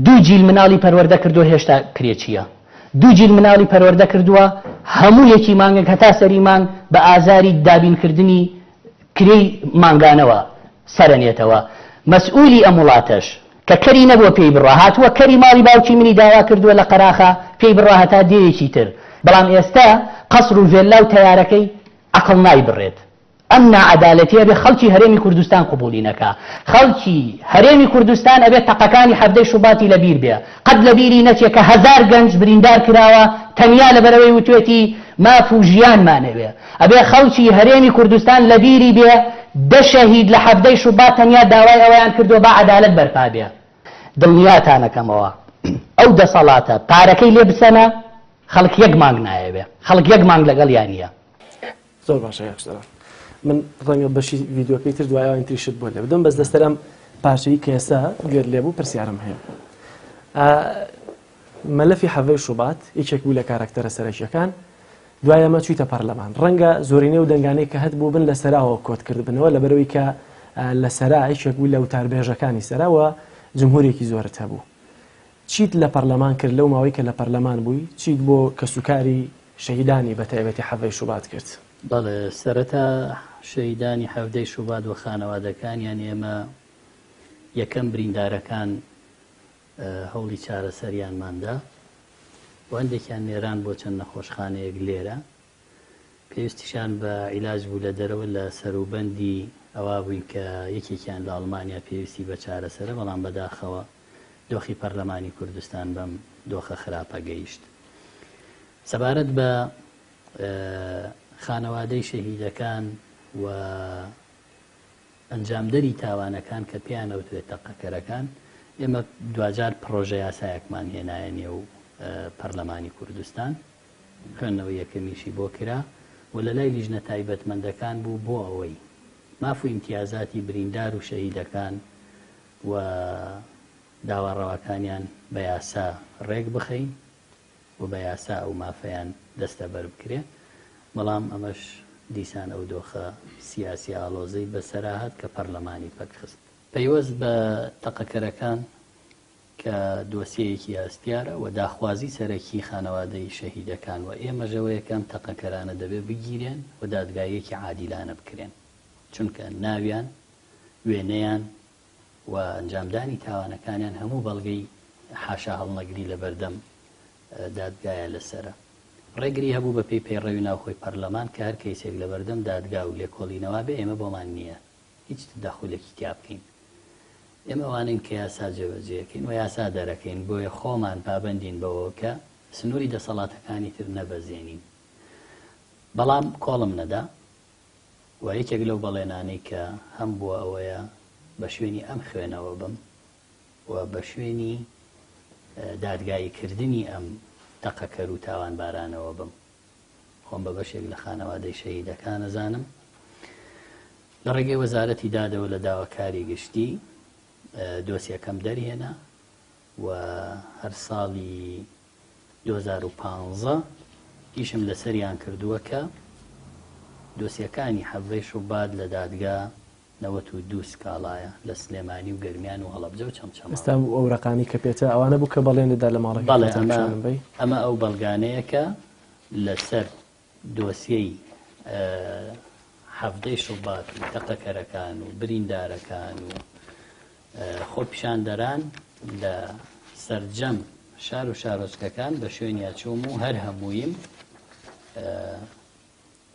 دوو جیل مناڵی پەروەردە کردو هێشتا کرێچیە دوو جیل مناڵی پەروەردە کردووە هەموو یەکی مانگێک هەتا سەری مانگ بە ئازاری دابینکردنی کرێی مانگانەوە سەرەنێتەوە مەسئولی ئەم وڵاتەش کە کەری نەبووە پێی بڕا هاتووە کەری ماڵی باوکی منی داوا کردووە لە قەراخە پێی بڕا هەتا دێیەکی تر بەڵام ئێستا قەسر و ڤێلا و تەیارەکەی عەقڵ نایبڕێت ئەم نائەدالەتیە بێ خەڵکی هەرێمی کوردستان قبوڵی نەکا خەڵکی هەرێمی کوردستان ئەبێت تەقەکانی حەفدەی شوباتی لەبیر بێ قەت لەبیری نەچێت کە هەزار گەنج بریندار کراوە تەنیا لەبەرەوەی وتوێتی ماف و ژیانمانەوێ ئەبێ خەڵکی هەرێمی کوردستان لەبیری بێ دە شەهید لە حەفدەی شوبات تەنیا داوای ئەوەیان کردووە با عەدالەت بەرپا بێ دڵنیاتانەکەمەوە ئەو دەسەڵاتە پارەکەی لێ بسەنە خەڵک یەک مانگ نایەوێ خەڵک یەک مانگ لەگەڵ یانیە. زۆر باشە یاکسەران من ڕەنگە بەشی ڤیدیۆکەی تر دوایەوە ئینتریشت بۆ لێ بدەم بەس دەستەرم پارچەی کە ئێستا گوێر لێبوو پرسیارم هەیە. مەلەفی حەڤەی شوبات یەکێک بوو لە کارکتەرە سەرەکیەکان دوای ئەمە چوویتە پەرلەمان ڕەنگە زۆرینەی و دەنگانەی کە هەت بوو بن لە سەراوە کۆتکردبنەوە لەبەرەوەی کە لە سەرا یەکێک بوو لە وتاربێژەکانی سەراوە جمهورێکی زۆرت هەبوو چیت لە پەرلەمان کرد لەو ماوەی کە لە پەرلەمان بووی چیت بۆ کە سوکاری شەهیدانی بە تایبەتی حەڤەی شوبات کرد؟ بەڵێ سەرەتا شەهیدانی حەفدەی شوبات و خانەوادەکانیان ئێمە یەکەم بریندارەکان هەوڵی چارەسەریانماندا و هەندێکیان نێران بۆ چەند نەخۆشخانەیەک لێرە پێویستیشان بە عیلاج بوو لە دەرەوە لە سەروبەندی ئەوا بووین کە یەکێکیان لە ئەڵمانیا پێویستی بە چارەسەرە بەڵام بەداخەوە دۆخی پەرلەمانی کوردستان بەم دۆخە خراپە گەیشت. سەبارەت بە خانەوادەی شەهیدەکان و ئەنجامدەری تاوانەکان کە پێیان ئەوتوێت تەقەکەرەکان ئێمە دوجار پرۆژە یاسایەکمان هێنایە نێو پەرلەمانی کوردستان خوێندنەوە یەکەمیشی بۆ کرا و لە لای لیژنە تایبەتمەندەکان بوو بۆ ئەوەی ماف و ئیمتیازاتی بریندار و شەهیدەکان و داواڕەوەکانیان بە یاسا ڕێک بخەین و بە یاسا ئەو مافەیان دەستە بەر بکرێت بەڵام ئەمەش دیسان ئەو دۆخە سیاسی ئاڵۆزەی بەسەراهات کە پەرلەمانی پەکخست پەیوەست بە تەقەکەرەکان کە دۆسیەیەکی ئاستیارە و داخوازی سەرەکی خانەوادەی شەهیدەکان و ئێمەژەوەیەکەم تەقەکەرانە دەبێ بگیرێن و دادگایەکی عادیلانە بکرێن چونکە ناویان وێنەیان و ئەنجامدانی تاوانەکانیان هەموو بەڵگەی حاشا هەڵنەگری لە بەردەم دادگایە لەسرە ڕێگری هەبوو بە پێی پەیڕەوی ناوخۆی پەرلەمان کە هەر کەیسێک لە بەردەم دادگا و لێکۆڵینەوە بێ ئێمە بۆمان نییە هیچ دەخولێکی تیا بکەین ئێمە وانین کە یاسا جێبەجێکەین و یاسا دەرەکەین بۆیە خۆمان پابندین بەوە کە سنووری دەسەڵاتەکانی تر نەبەزێنین. بەڵام کۆڵم نەدا و یەکێک لەو بەڵێنانەی کە هەم بووە ئەوەیە بە شوێنی ئەم خوێنەوە بم و بە شوێنی دادگاییکردنی ئەم تەقەکەر و تاوانبارانەوە بم. خۆم بە بەشێک لە خانەوادەی شەهیدەکان ئەزانم. لە ڕێگەی وەزارەتی دادەوە لە داواکاری گشتی دۆسیەکەم دەرهێنا و هەر ساڵی 2015 ئیشم لەسەریان کردووە کە دۆسیەکانی حەڤەی شوبات لە دادگا 92 سکاڵایە لە سلێمانی و گەرمیان و هەڵەبجە و چەمچەما. ئێستا ئەو ڕقانی کە پێێتە ئەوانە بوو کە بەڵێندا لە ماڵەکە. بەڵێ ئەمە ئەو بەڵگانەیە کە لەسەر دۆسیەی حەڤدەی شوبات و تەقەکەرەکان و بریندارەکان و خۆپیشاندەران لە سەرجەم شار و شارۆچکەکان بە شوێنیا چووم و هەر هەموویم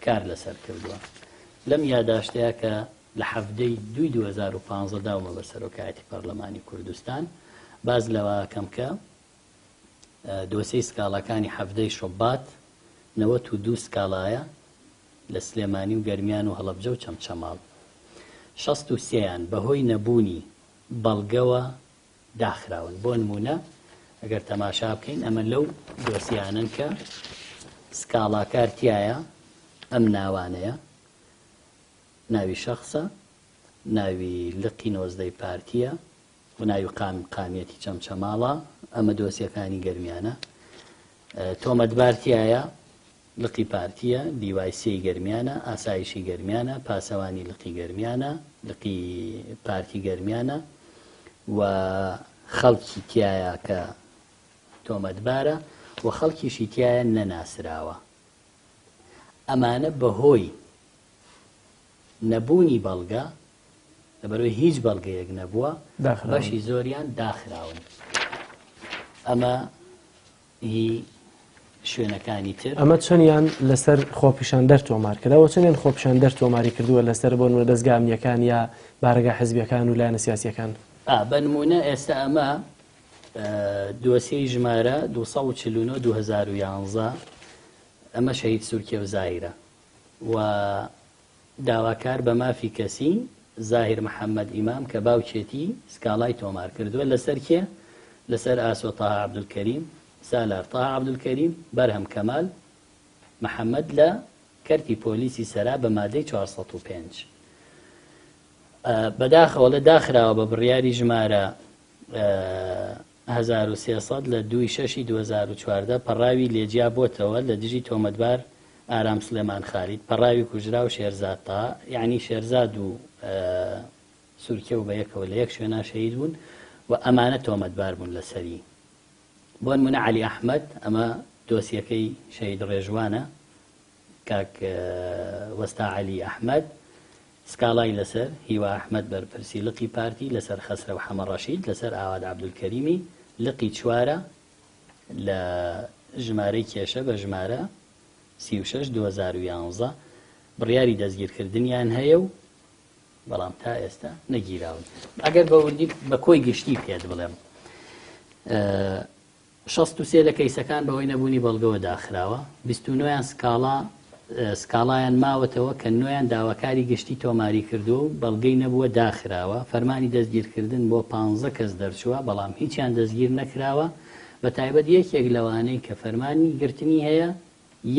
کار لەسەر کردووە. لەم یاداشتەیە کە لە حەڤدەی 2015 داومە بە سەرۆکایەتی پەرلەمانی کوردستان باز لەوەکەم کە دۆسیەی سکاڵەکانی حەڤدەی شوبات 92 سکاڵایە لە سلێمانی و گەرمیان و هەڵەبجە و چەمچەماڵ 63یان بەهۆی نەبوونی بەڵگەوە داخراون. بۆ نمونە ئەگەر تەماشا بکەین ئەمە لەو دۆسیانن کە سکاڵاکارتیایە ئەم ناوانەیە، ناوی شەخصە، ناوی لقی نۆزدەی پارتیە و ناوی قامیەتی چەمچەماڵە. ئەمە دۆسیەکانی گەرمیانە. تۆمەتبارتیایە، لقی پارتیە، دیوایسی گەرمیانە، ئاسایشی گەرمیانە، پاسەوانی لقی گەرمیانە، لقی پارتی گەرمیانە و خەڵکی تایە کە تۆمەتبارە و خەڵکیشی تایە نەناسراوە. ئەمانە بەهۆی نەبوونی بەڵگە لەبەرەوەی هیچ بەڵگەیەک نەبووە بەشی زۆریان داخراون. ئەمە هی شوێنەکانی تر. ئەمە چەندیان لەسەر خۆپیشاندەر تۆمار کردەوە، چەندیان خۆپیشاندەر تۆماری کردووە لەسەر بۆ نمونە دەستگا ئەمنیەکان یا بارگا حیزبیەکان و لایەنە سیاسیەکان؟ بە نمونە ئێستا ئەمە دۆسیەی ژمارە 249 2011 ئەمە شەهید سورکێ و زاهیرە و داواکار بە مافی کەسی زاهیر محەممەد ئیمام کە باوکێتی سکاڵای تۆمار کردووە لەسەر کێ؟ لەسەر ئاسۆ تاها عەبدولکەریم، سالار تاها عەبدولکەریم، بەرهەم کەمال محەممەد لە کەرتی پۆلیسی سەرا بە مادەی 405. بەداخەوە لە داخراوە بە بڕیاری ژمارە 1300 لە 2/6/2014 پەڕاوی لێجیا بۆتەوە لە دژی تۆمەتبار ئارام سلێمان خالید، پەڕاوی کوژرا و شێرزاد تا، یعنی شێرزاد و سورکێ و بە یەکەوە لە یەک شوێنە شەهید بوون و ئەمانە تۆمەتبار بوون لەسەری. بۆ نمونە عەلی ئەحمەد، ئەمە دۆسیەکەی شەهید ڕێژوانە، کاک وەستا عەلی ئەحمەد سکاڵای لەسەر هیوا ئەحمەد بەرپرسی لقی پارتی، لەسەر خەسرە و حەمە ڕەشید، لەسەر ئاواد عەبدولکەریمی لقی چوارە لە ژمارەی کێشە بە ژمارە 36 2011 بڕیاری دەستگیرکردنیان هەیە و بەڵام تا ئێستا نەگیراون. ئەگەر بەوردی بە کۆی گشتی پێت بڵێم 63 لە کەیسەکان بەهۆی نەبوونی بەڵگەوە داخراوە، 29یان سکاڵایان ماوەتەوە کە 9یان داواکاری گشتی تۆماری کردو و بەڵگەی نەبووە داخراوە. فەرمانی دەستگیرکردن بۆ 15 کەس دەرچووە بەڵام هیچیان دەستگیر نەکراوە. بە تایبەت یەکێک لەوانەی کە فەرمانی گرتنی هەیە،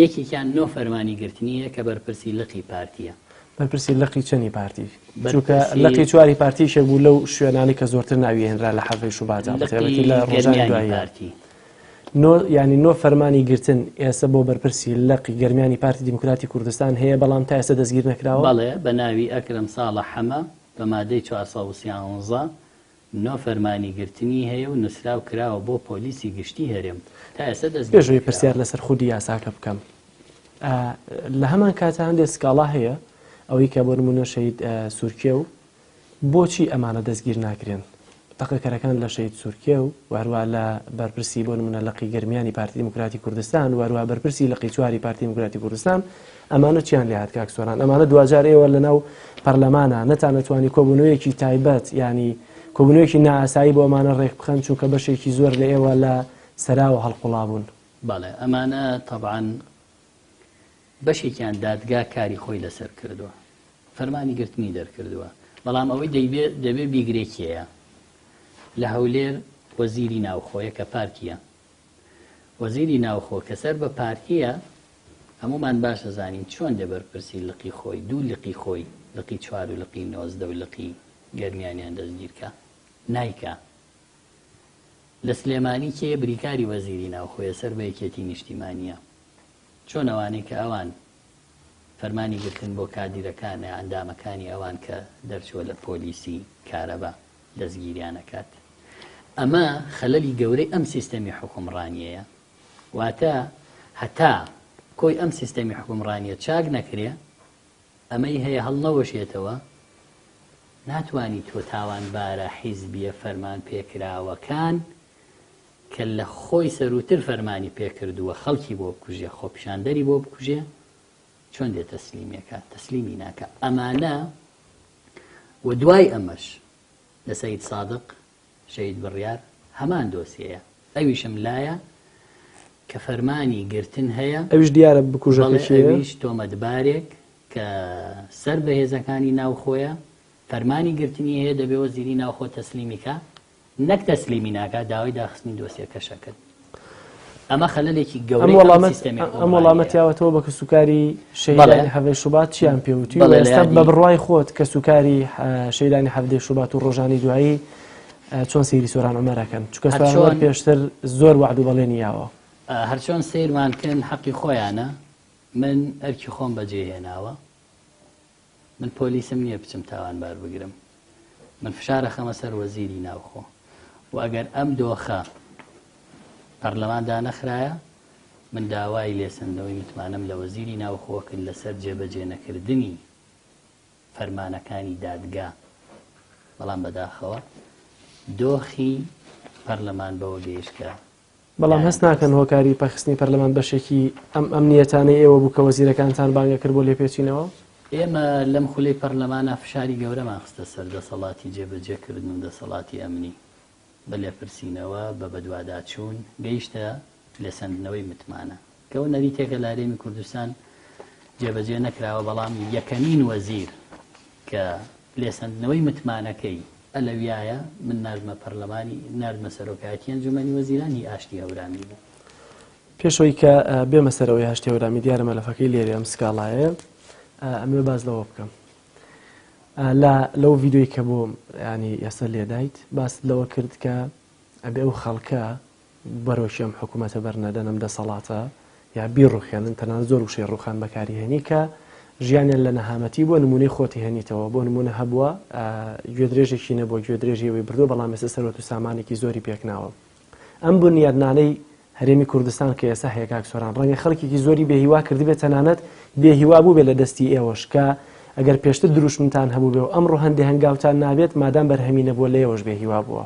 یەکێکیان نۆ فەرمانی گرتنی هەیە کە بەرپرسی لقی پارتیە. بەرپرسی لقی چەندی پارتی؟ چونکە لقی چواری پارتیشێک بوو لەو شوێنانی کە زۆرتر ناوی هێنرا لە حەڤەی شوبات لە ڕۆژانی دوایی. یعنی نۆ فەرمانی گرتن ئێستا بۆ بەرپرسی لقی گەرمیانی پارتی دیموکراتی کوردستان هەیە بەڵام تا ئێستا دەستگیر نەکراوە؟ بەڵێ، بە ناوی ئەکرەم ساڵح حەمە بە مادەی 413 نۆ فەرمانی گرتنی هەیە و نووسراو کراوە بۆ پۆلیسی گشتی هەرێم. تا ئێستا دەستگیر پێشەوەی پرسیار لەسەر خودی یاساکە بکەم. لە هەمان کاتە هەندێک سکاڵا هەیە ئەوەی کە بۆ نمونە شەهید سورکێ و بۆچی ئەمانە دەستگیر ناکرێن؟ تەقەکەرەکان لە شەهید سورکێ و وهروە لە بەرپرسی بۆ نمونە لقی گەرمیانی پارتی دیموکراتی کوردستان و هەروە بەرپرسی لقی چواری پارتی دیموکراتی کوردستان ئەمانە چیان لێ هات کاک سۆران؟ ئەمانە دوجار ئێوە لەناو پەرلەمانە نەتانەتوانی کۆبوونەوەیەکی تایبەت ینی کۆبنەوەیەکی نائاسایی بۆ ئەمانە ڕێک بخەن چونکە بەشێکی زۆر لە ئێوە لە سەراوە هەڵقوڵابوون. بەڵێ ئەمانە تەبعاً بەشێکیان دادگا کاری خۆی لەسەر کردووە، فەرمانی گرتنی دەرکردووە، بەڵام ئەوەی دەبێ بیگرێکیەیە لە هەولێر وەزیری ناوخۆیە کە پارتیە، وەزیری ناوخۆ کە سەر بە پارتیە هەمومان باشە زانین چۆن دەبەرپرسی لقی خۆی، دوو لقی خۆی، لقی 4 و لقی 19 و لقی گەرمیانیان دەستگیرکە نایکە. لە سلێمانی کێ بریکاری وەزیری ناوخۆیە سەر بە یەکێتی نیشتیمانیە، چۆن ئەوانەی کە ئەوان فەرمانی گرتن بۆ کادیرەکانە ئەندامەکانی ئەوان کە دەرچووە لە پۆلیسی کارەبا دەستگیریانەکات. ئەمە خەلەلی گەورەی ئەم سیستەمی حکومڕانیەیە، واتە هەتا کۆی ئەم سیستەمی حکومڕانیە چاک نەکرێ ئەمەی هەیە هەڵنەوەشێتەوە، ناتوانی تۆ تاوانبارە حیزبیە فەرمان پێکراوەکان کە لە خۆی سەروتر فەرمانی پێکردووە خەڵکی بۆ بکوژێ، خۆپیشاندەری بۆ بکوژێ، چۆن دێت تەسلیمیەکە تەسلیمی ناکە. ئەمانە و دوای ئەمەش لە سەید سادق شەید بڕیار هەمان دۆسیەیە، ئەویشم لایە کە فەرمانی گرتن هەیە، ئەویش دیارە بکوژەکەشیە، ئەویش تۆمەتبارێک کە سەر بەهێزەکانی ناوخۆیە فەرمانی گرتنی هەیە دەبێ وەزیری ناوخۆ تەسلیمیکە، نەک تەسلیمی ناکە داوای داخستنی دۆسیەکەشەکرد. ئەمە خەلەلێکی گەورەی ئەم وەڵامەتیاوەتەوە بە کەسوکاری شەیدانی هەڤدەی شوبات چیان پێوتی ئێستا بە بڕوای خۆت کەسوکاری شەیدانی هەڤدەی شوبات و ڕۆژانی دوایی چۆن سەیری سۆران عومەرەکەن، چونکە سۆران عومەر پێشتر زۆر وعد و بەڵێنی یاوە، هەرچۆن سەیرمان کرد حەقی خۆیانە. من ئەرکی خۆم بەجێهێناوە، من پۆلیسم نییە بچم تاوانبار بگرم، من فشارە خەمە سەر وەزیری ناوخۆ، و ئەگەر ئەم دۆخە پەرلەماندا نەخرایە من داوای لێسەندەوەی متمانم لە وەزیری ناوخۆکرد لەسەر جێبەجێ نەکردنی فەرمانەکانی دادگا، بەڵام بەداخەوە دۆخی پەرلەمان بەوە گەیشتکە. بەڵام هەست ناکەن هۆکاری پەخستنی پەرلەمان بەشێکی ئەم ئەمنیەتانەی ئێوە بوو کە وەزیرەکانتان بانگە کرد بۆ لێپێچینەوە. ئێمە لەم خولەی پەرلەمانە فشاری گەورەمان خستە سەر دەسەڵاتی جێبەجێکردن و دەسەڵاتی ئەمنی بە لێپرسینەوە بە بەدواداچوون گەیشتە لێسەندنەوەی متمانە کەەوە نەریتێکە لە هەرێمی کوردستان جێبەجێ نەکراوە، بەڵام یەکەمین وەزیر کە لێسەندنەوەی متمانەکەی ئەلەویایە من ناردمە پەرلەمانی ناردمە سەرۆکایەتی ئەنجومەنی وەزیرانی ئاشتی هەورامی بوو. پێشەوەی کە بێمە سەرەوەی هاشتی هەورامی دیارە مەلەفەکەی لێرە ئەم سکاڵایە ئەمێ باز لەوە بکەم لەو ڤیددیۆی کە بۆ ینی ئێستا لێدایت باس لەوە کرد کە ئەبێ ئەو خەڵکە بەرەوشی ئەم حکوومەتە بەرنەدەنم دەسەڵاتە یا بیڕوخێنن تەنان زۆر وشەی ڕوخان بەکاری هێنی کە ژیانیان لە نەهامەتی بۆ نمونەی خۆتی هێنیتەوە، بۆ نمونە هەبووە گوێدرێژێکی نەبووە گوێدرێژیەوەی بردو بەڵام ئێستا سەرۆت و سامانێکی زۆری پێکناوە. ئەم بنیادنانەی هەرێمی کوردستان کە ئێستا هەیە کاک سۆران ڕەنگە خەڵکێکی زۆری بێهیوا کردی بێت تەنانەت بێهیوا بوو بێ لە دەستی ئێوەش کە ئەگەر پێشتر دروشمتان هەبوو بێ و ئەمڕۆ هەندێک هەنگاوتان نابێت مادام بەرهەمی نەبووە لە ئێوەش بێهیوا بووە.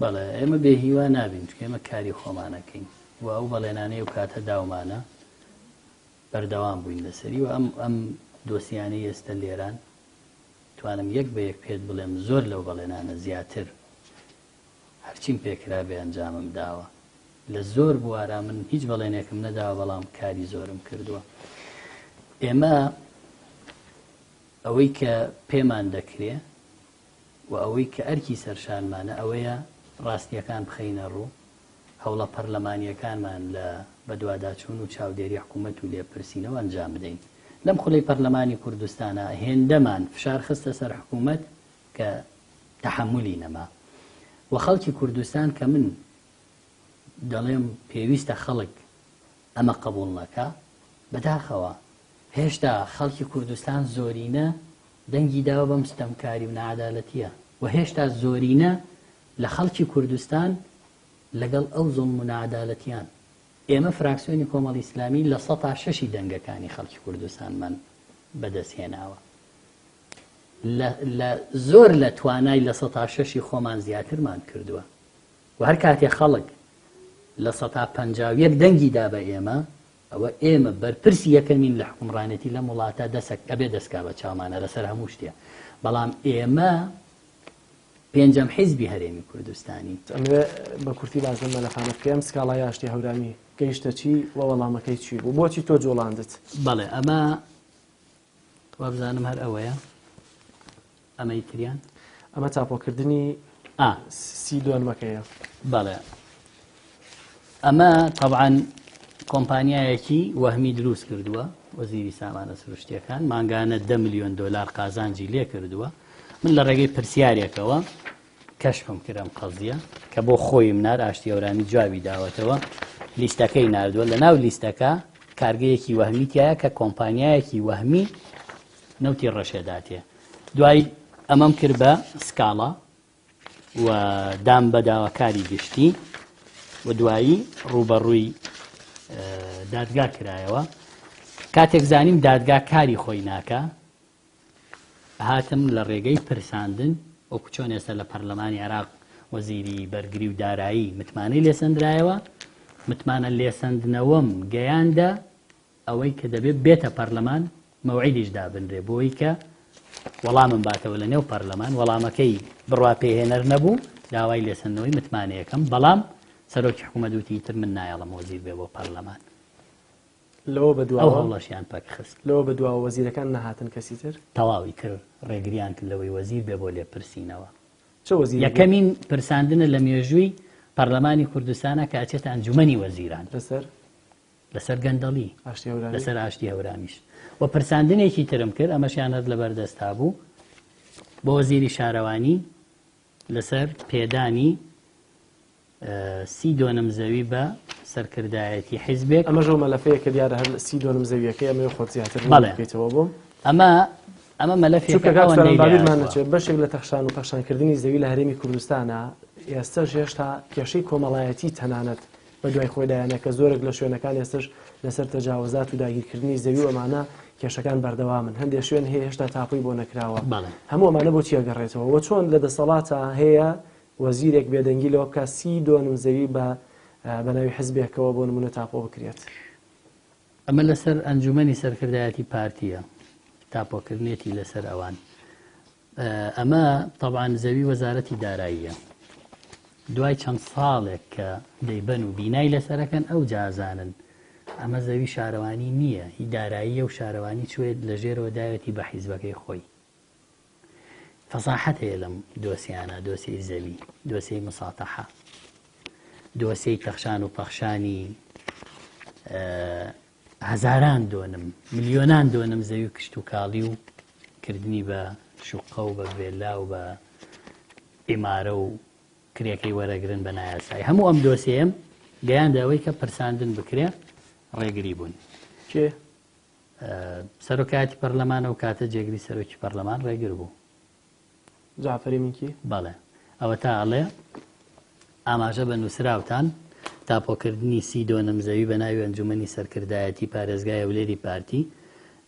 بەڵێ ئێمە بێهیوا نابین چکە ئێمە کاری خۆمانەکەین و ئەو بەڵێنانەی و کاتە داومانە بەردەوام بووین لەسەری و ئەم دۆسیانەی ئێستا لێران توانم یەک بە یەک پێت بڵێم زۆر لەو بەڵێنانە زیاتر هەرچیم پێکرا بێ ئەنجامم داوە. لە زۆر بوارە من هیچ بەڵێنێکم نەداوە بەڵام کاری زۆرم کردووە. ئێمە ئەوەی کە پێمان دەکرێ و ئەوەی کە ئەرکی سەرشانمانە ئەوەیە ڕاستیەکان بخەینە ڕوو، هەوڵە پەرلەمانیەکانمان لە بەدواداچوون و چاودێری حکوومەت و لێپرسینەوە ئەنجام بدەین. لەم خولەی پەرلەمانی کوردستانە هێندەمان فشار خستە سەر حکوومەت کە تەحملی نەما و خەڵکی کوردستان کە من دەڵێم پێویستە خەڵک ئەمە قبول نەکا، بەداخەوە هێشتا خەڵکی کوردستان زۆرینە دەنگی داوە بەم ستەمکاری و نەعەدالەتیە و هێشتا زۆرینە لە خەڵکی کوردستان لەگەڵ ئەو زوڵم و نەعەدالەتیان. ئێمە فراکسیۆنی کۆمەڵی ئیسلامی لە 106 دەنگەکانی خەڵکی کوردستانمان بەدەستهێناوە، لە زۆر لە توانای لە 106 خۆمان زیاترمان کردووە و هەر کاتێ خەڵک لە 151 دەنگی دا بە ئێمە ئەوە ئێمە بەرپرسی یەکەمین لە حکومڕانەتی لە وڵاتە ئەبێ دەستکا بە چاومانە لەسەر هەموو شتێ، بەڵام ئێمە پێنجەم حیزبی هەرێمی کوردستانی. ئەمێ بە کورتی باز لەمە لەخانە بکەم سکاڵای ئاشتی هەورامی گەیشتە چی و وەڵامەکەی چی بوو بۆچی تۆ جۆڵاندت؟ بەڵێ ئەمە وابزانم هەر ئەوەیە ئەمەی تریان ئەمە تاپۆکردنی سی دوانمەکەیە. بەڵێ ئەمە طبعاً کۆمپانیایەکی وەهمی دروست کردووە وەزیری سامانە سروشتیەکان مانگانە 10 ملیۆن دۆلار قازانجی لێ کردووە. من لە ڕێگەی پرسیارێکەوە کەشفم کردم قەزیە کە بۆ خۆی منار ئاشتی هەورامی جوابی داوەتەوە لیستەکەی نردووە لە ناو لیستەکە کارگەیەکی وەهمی تایە کە کۆمپانیایەکی وەهمی نەوتی ڕەشێداتێ. دوای ئەمەم کرد بە سکاڵا و دام بە داواکاری گشتی و دوایی ڕوبەڕووی دادگا کرایەوە. کاتێک زانیم دادگا کاری خۆی ناکە هاتم لە ڕێگەی پرساندن وەکو چۆن ئێستا لە پەرلەمانی عێراق وەزیری بەرگری و دارایی متمانەی لێسەندرایەوە. متمانە لێسەندنەوەم گەیاندا ئەوەی کە دەبێت بێتە پەرلەمان مەوعیدیش دابنرێ بۆی کە وەڵامم باتەوە لە نێو پەرلەمان وەڵامەکەی بڕوا پێهێنەر نەبوو داوای لێسەندنەوەی متمانەیەکەم بەڵام سەرۆکی حکوومەت وتی تر من نایەڵم وەزیر بێ بۆ پەرلەمان. لەوە بەدواوە هەڵەشیان پاک خست. لەوە بەدواوە وەزیرەکان نەهاتن کەسی تر تەواوی کرد ڕێگریان کرد لەوەی وەزیر بێ بۆ لێپرسینەوە. چه وەزیر یەکەمین پرساندنە لە مێژووی پەرلەمانی کوردستانە کە ئەچێتە ئەنجومەنی وەزیران لەسەر گەندەڵی لەسەر ئاشتی هەورامیش و پرساندنێکی ترم کرد ئەمەشیان هەر لەبەردەستا بوو بۆ وەزیری شارەوانی لەسەر پێدانی 30 دۆنم زەوی بە سەرکردایەتی حیزبێک. ئەمە ژۆ مەلەفەیە کە دیارە هەر 30 دۆنم زەویەکەی ئەمە خۆ زیاتر بکەیتەوە بۆم ئەمە مەلەفێکەکەوەندێت بەشێک لە تەخشان و پەخشانکردنی زەوی لە هەرێمی کوردستانە ئێستاش هێشتا کێشەی کۆمەڵایەتی تەنانەت بە دوای خۆیدایانە کە زۆرێک لە شوێنەکان ئێستش لەسەر تەجاوزات و داگیرکردنی زەوی و ئەمانە کێشەکان بەردەوامن هەندێک شوێن هەیە هێشتا تاپۆی بۆ نەکراوە هەموو ئەمانە بۆ چیەگەڕێتەوە وە چۆن لە دەسەڵاتە هەیە وەزیرێک بێدەنگی لەوە بکە 30 دۆنم زەوی بە ناوی حزبێکەوە بۆ نمونە تاپۆ بکرێت. ئەمە لەسەر ئەنجومەنی سەرکردایەتی پارتیە تاپۆکردنێتی لەسەر ئەوان. ئەمە طبعاً زەوی وەزارەتی داراییە دوای چەند ساڵێک کە دەیبەن و بینای لەسەرەکەن ئەو جازانن ئەمە زەوی شارەوانی نییە هی داراییە و شارەوانی چوێت لە ژێرەوە داوێتی بە حیزبەکەی خۆی. فەساحەت هەیە لەم دۆسیانە دۆسیی زەوی دۆسیی مساتەحە دۆسیی تەخشان و پەخشانی هەزاران دۆنم ملیۆنان دۆنم زەوی کشت و کاڵی و کردنی بە شوقە و بە بێلا و بە ئیمارە و کرێکەی وەرەگرن بە نایاسایی هەموو ئەم دۆسیەم گەیانداوەی کە پرساندن بکرێ ڕێگری بوون. کێ سەرۆکایەتی پەرلەمانە و کاتە جێگری سەرۆکی پەرلەمان ڕێگر بوو. جعفەری منکی؟ بەڵێ ئەوە تا ئەڵێ ئاماژە بە نووسراوتان تاپۆکردنی 30 دۆنم زەوی بە ناوی ئەنجومەنی سەرکردایەتی پارێزگای هەولێری پارتی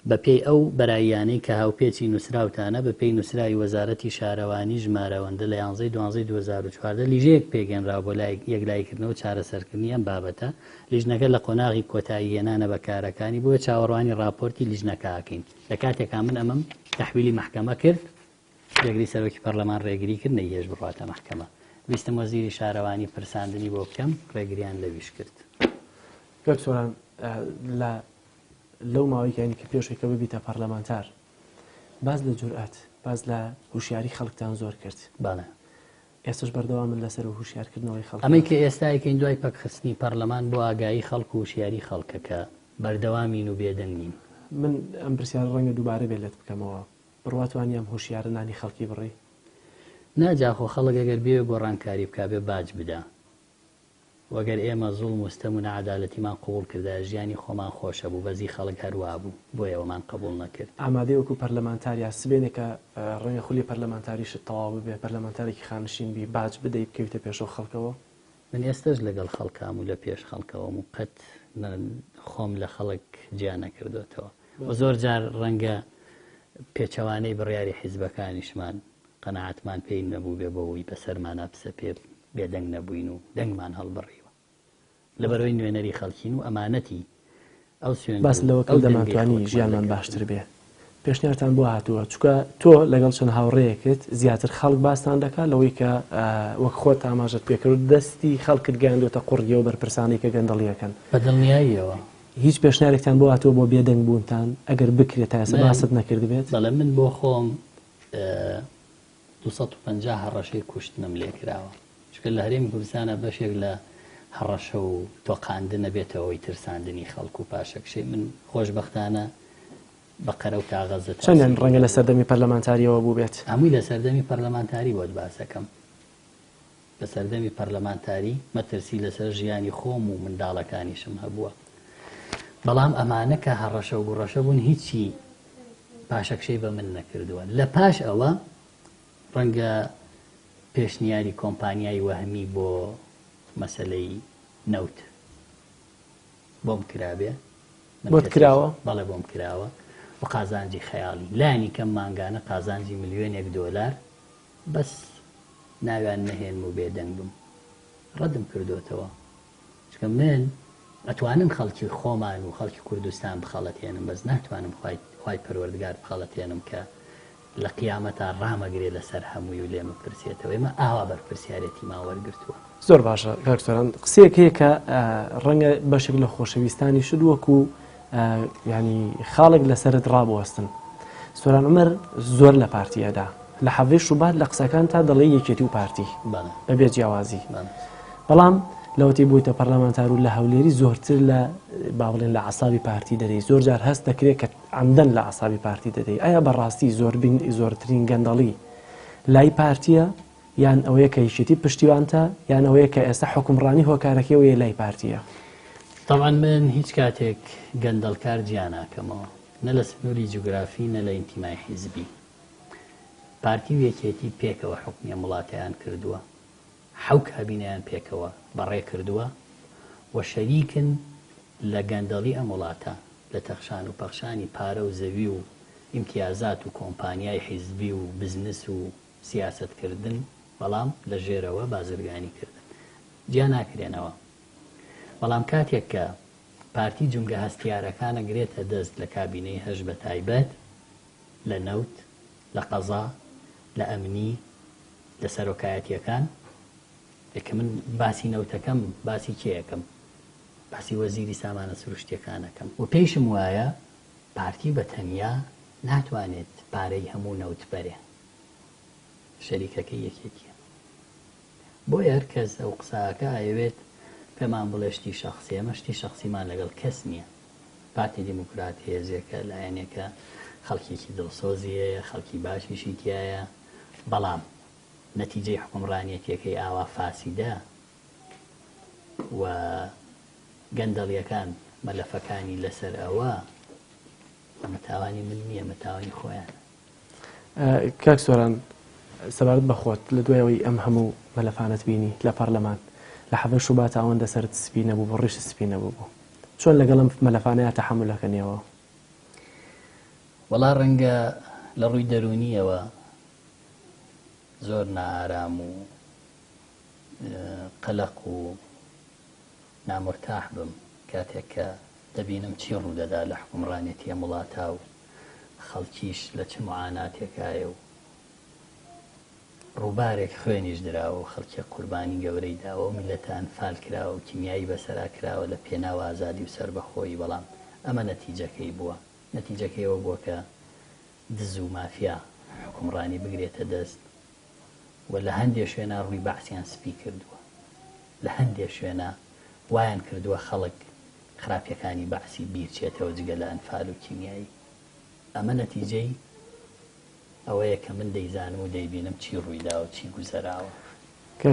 بە پێی ئەو بەراییانەی کە هاوپێچی نووسراوتانە بە پێی نووسراوی وەزارەتی شارەوانی ژمارەوەندە لە 11/12/2014 لیژەیەک پێگەنراوە بۆ یەکلایکردنەوە چارەسەرکردنی ئەم بابەتە لیژنەکە لە قۆناغی کۆتایی هێنانە بەکارەکانی بۆ چاوەڕوانی راپۆرتی لیژنەکەکەین لە کاتێکا من ئەمەم تەحویلی محکەمە کرد جێگری سەرۆکی پەرلەمان ڕێگری کرد نەیهێش بڕاتە محکەمە ویستم وەزیری شارەوانی پرساندنی بۆ بکەم ڕێگریان لەویش کرد. گەکسۆران لەو ماوەیەکانی کە پێشەکە ببیتە پەرلەمانتار باز لە جورئەت باز لە هوشیاری خەڵکتان زۆر کرد. بەڵێ ئێستش بەردەوامن لەسەر هوشیارکردنەوەی خەڵک ئەمەی کە ئێستایەکەین دوای پەکخستنی پەرلەمان بۆ ئاگایی خەڵک و هوشیاری خەڵکەکە بەردەوامین و بێدەنگین. من ئەم پرسیار ڕەنگە دووبارە بێت لێت بکەمەوە بڕواتوانیم هوشیارە نانی خەڵکی بڕی ناجاخۆ خەڵک ئەگەر بێ گۆڕانکاری بکا بێ باج بدە وەگەر ئێمە زوڵم و ستەم و نەعەدالەتیمان قبوڵ کردە ژیانی خۆمان خۆشە بوو بەزی خەڵک هەروە بوو بۆیە ئەوەمان قبوڵ نەکرد. ئامادەی وەکو پەرلەمانتاریا سبێنێکە ڕەنگە خولی پەرلەمانتاریشت تەواو ببێ پەرلەمانتارێکی خانشین بی باج بدەیت بکەویتە پێشەوە خەڵکەوە. من ئێستش لەگەڵ خەڵکام و لە پێش خەڵکەوەم و قەت خۆم لە خەڵک گیان نەکردوێتەوە و زۆر جار ڕەنگە پێچەوانەی بڕیاری حیزبەکانیشمان قەناعەتمان پێی نەبوو بێ بەوەی بەسەرمانە پسە پێ بێدەنگ نەبووین و دەنگمان هەڵبڕیوە لەبەرەوەی نوێنەری خەڵکین و ئەمانەتی ئەو سوێن باس لەوە کە دەمانتوانی ژیانمان باشتر بێ پێشنیارتان بۆ هاتووە چونکە تۆ لەگەڵ چەند هاوڕێیەکت زیاتر خەڵک باستان دەکات لەوەی کە وەک خۆت ئاماژەت پێکرد دەستی خەڵکت گەیاندوتە قوڕگیەوە بەرپرسانی کە گەندەڵیەکەن بەدڵنیاییەوە هیچ پێشنیارێکتان بۆ هاتووە بۆ بێدەنگ بوونتان ئەگەر بکرێت تا ئێستا باست نەکرد بێت بەڵێ من بۆ خۆم 250 هەڕەشەی کوشتنم لێ کراوە چکە لە هەرێمی کوردستانە بەشێک لە هەڕەشە و تۆقااندن نەبێتەوەی ترساندنی خەڵکو و پاشەکشەی من خۆشبەختانە بە قەرە و تاغەزت چەندێن ڕەنگە لە سەردەمی پەرلەمانتاریەوە بوو بێت هەمووی لە سەردەمی پەرلەمانتاری بۆت باسەکەم لە سەردەمی پەرلەمانتاری مەترسی لەسەر ژیانی خۆم و منداڵەکانیشم هەبووە بەڵام ئەمانە کە هەڕەشە و گوڕەشە بوون هیچی پاشەکشەی بە من نەکردووە لە پاش ئەوە ڕەنگە پێشنیاری کۆمپانیای وەهمی بۆ مەسەلەی نەوت بۆم کرابێ بۆت کراوە بەڵێ بۆم کراوە و قازانجی خەیاڵی لانی کەم مانگانە قازانجی $1,000,000 بەس ناویان نەهێن و بێدەنگ بم ڕەدم کردوتەوە چکە من ئەتوانم خەڵکی خۆمان و خەڵکی کوردستان بخەڵەتێنم بەس ناتوانم خوای پەروەردگار بخەڵەتێنم کە لە قیامەتە ڕامەگرێ لەسەر هەمووی و لێمە پرسێتەوە ئێمە ئاوا بەرپرسیارەتی ماوەرگرتووە زۆر باشە کاکتۆران قسەیەک هەیە کە ڕەنگە بەشێک لە خۆشەویستانی شت وەکو ینی خاڵێک لەسرت ڕابوەستن سۆران عومەر زۆر لە پارتیەدا لە حەڤێ شوبات لە قسەکان تا دەڵێ یەکێتی و پارتی بەبێ جیاوازی بەڵام لەوەتی بوویتە پەرلەمانتار و لە هەولێری زۆرتر لە با بڵێن لە عەسابی پارتی دەدەی زۆر جار هەست دەکرێت کە عەمدەن لە عەسابی پارتی دەدەی ئایا بەڕاستی زۆرترین گەندەڵی لای پارتیە یان ئەوەیە کە هیچێتی پشتیوانتە یان ئەوەیە کە ئێستا حکومڕانی هۆکارەکەیەوەیە لای پارتیە طبعا من هیچ کاتێک گەندەڵکار گیان ناکەمەوە نە لە سنووری جوگرافی نە لە ئینتیمای حیزبی پارتی و یەکێتی پێکەوە حکمیە وڵاتیان کردووە حەو کابینەیان پێکەوە بەڕێ کردووە و شەریکن لە گەندەڵی ئەم وڵاتە لە تەخشان و پەخشانی پارە و زەوی و ئیمتیازات و کۆمپانیای حیزبی و بزنس و سیاسەتکردن بەڵام لە ژێرەوە بازرگانی کردن جیا ناکرێنەوە بەڵام کاتێک کە پارتی جونگە هەستیارەکانە گرێتە دەست لە کابینەی هەژ بە تایبەت لە نەوت لە قەزا لە ئەمنی لە سەرۆکایەتیەکان کە من باسی نەوتەکەم باسی کێیەکەم باسی وەزیری سامانە سروشتیەکانەکەم و پێیشم وایە پارتی بە تەنیا ناتوانێت پارەی هەموو نەوت بەرێ شەریکەکەی یەکێتیە بۆ هەر کەس ئەو قساکە ئەوێت پێمان بڵێ شتی شەخسی ئەمە شتی شەخسیمان لەگەڵ کەس نییە پارتی دیموکراتی هێزێکە لایەنێکە خەڵکیێکی دڵسۆزیەیە خەڵکی باشیشی تایە بەڵام نەتیجەی حکومڕانیەتەکەی ئاوا فاسیدە و گەندەڵیەکان مەلەفەکانی لەسەر ئەوە مەتاوانی من نییە مەتاوانی خۆیان کاک سۆران سەبارەت بەخۆت لە دوایەوەی ئەم هەموو مەلەفانت بینی لە پەرلەمان لە حەڤە شوبات ئەوەندە سەرت سپی نەبوو بۆ ڕیش سپی نەبوو بوو چۆن لەگەڵم مەلەفانەیە تەحەمولەکەنیەوە وەڵا ڕەنگە لە ڕووی دەرونیەوە زۆر نائارام و قەلەق و نامرتاح بم کاتێک کە دەبینم چی ڕوودەدا لە حکومڕانێتی ئەم وڵاتە و خەڵکیش لە چ معاناتێکایە و ڕووبارێک خوێنیش دراوە و خەڵکی قوربانی گەورەی داوە و میلەتان فال کراوە و کیمیایی بەسەرا کراوە لە پێناو ئازادی و سەربەخۆیی بەڵام ئەمە نەتیجەکەی بووە نەتیجەکەیەوە بووە کە دز و مافیا حکومڕانی بگرێتە دەست و لە هەندێک شوێنە ڕووی بەعسیان سپی کردووە لە هەندێک شوێنە وایان کردووە خەڵک خراپیەکانی بەعسی بیرچێتەوە جگە لە ئەنفال و کیمیایی ئەمە نەتیجەی ئەوەیە کە من دەیزانم و دەیبینم چی ڕوویدا و چی گوزەراوە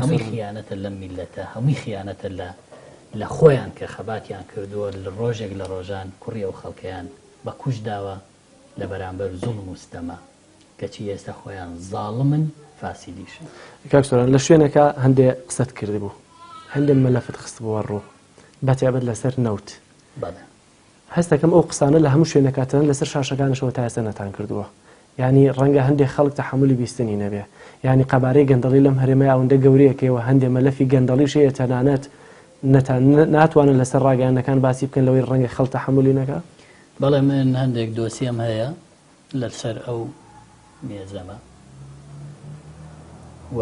هەمووی خیانەتە لە میلەتە هەمووی خیانەتە لە خۆیان کە خەباتیان کردووە لە ڕۆژێک لە ڕۆژان کوڕی ئەو خەڵکەیان بە کوش داوە لە بەرامبەر زوڵم و ستەمە کەچی ئێستا خۆیان زاڵمن فاسیلیشن کاک سۆران لە شوێنێکە هەندێک قسەت کرد بوو هەندێک مەلەفت خست بووە ڕوو بەتیابەت لەسەر نەوت هەستەکەم ئەو قسانە لە هەموو شوێنەکاتەن لەسەر شاشەکانشەوە تا ئێستا نەتان کردووە یعنی ڕەنگە هەندێک خەڵک تەحەمولی بیستنی نەبێ یعنی قەبارەی گەندەڵی لەم هەرێمەی ئەوەندە گەورەیەکەوە هەندێک مەلەفی گەندەڵیش هەیە تەنانەت ناتوانن لەسەر ڕاگەیانەکان باسی بکەن لەوەی ڕەنگە خەڵک تەحەمولی نەکا بەڵێ من هەندێک دۆسیم هەیە لەسەر ئەو مێزەمە و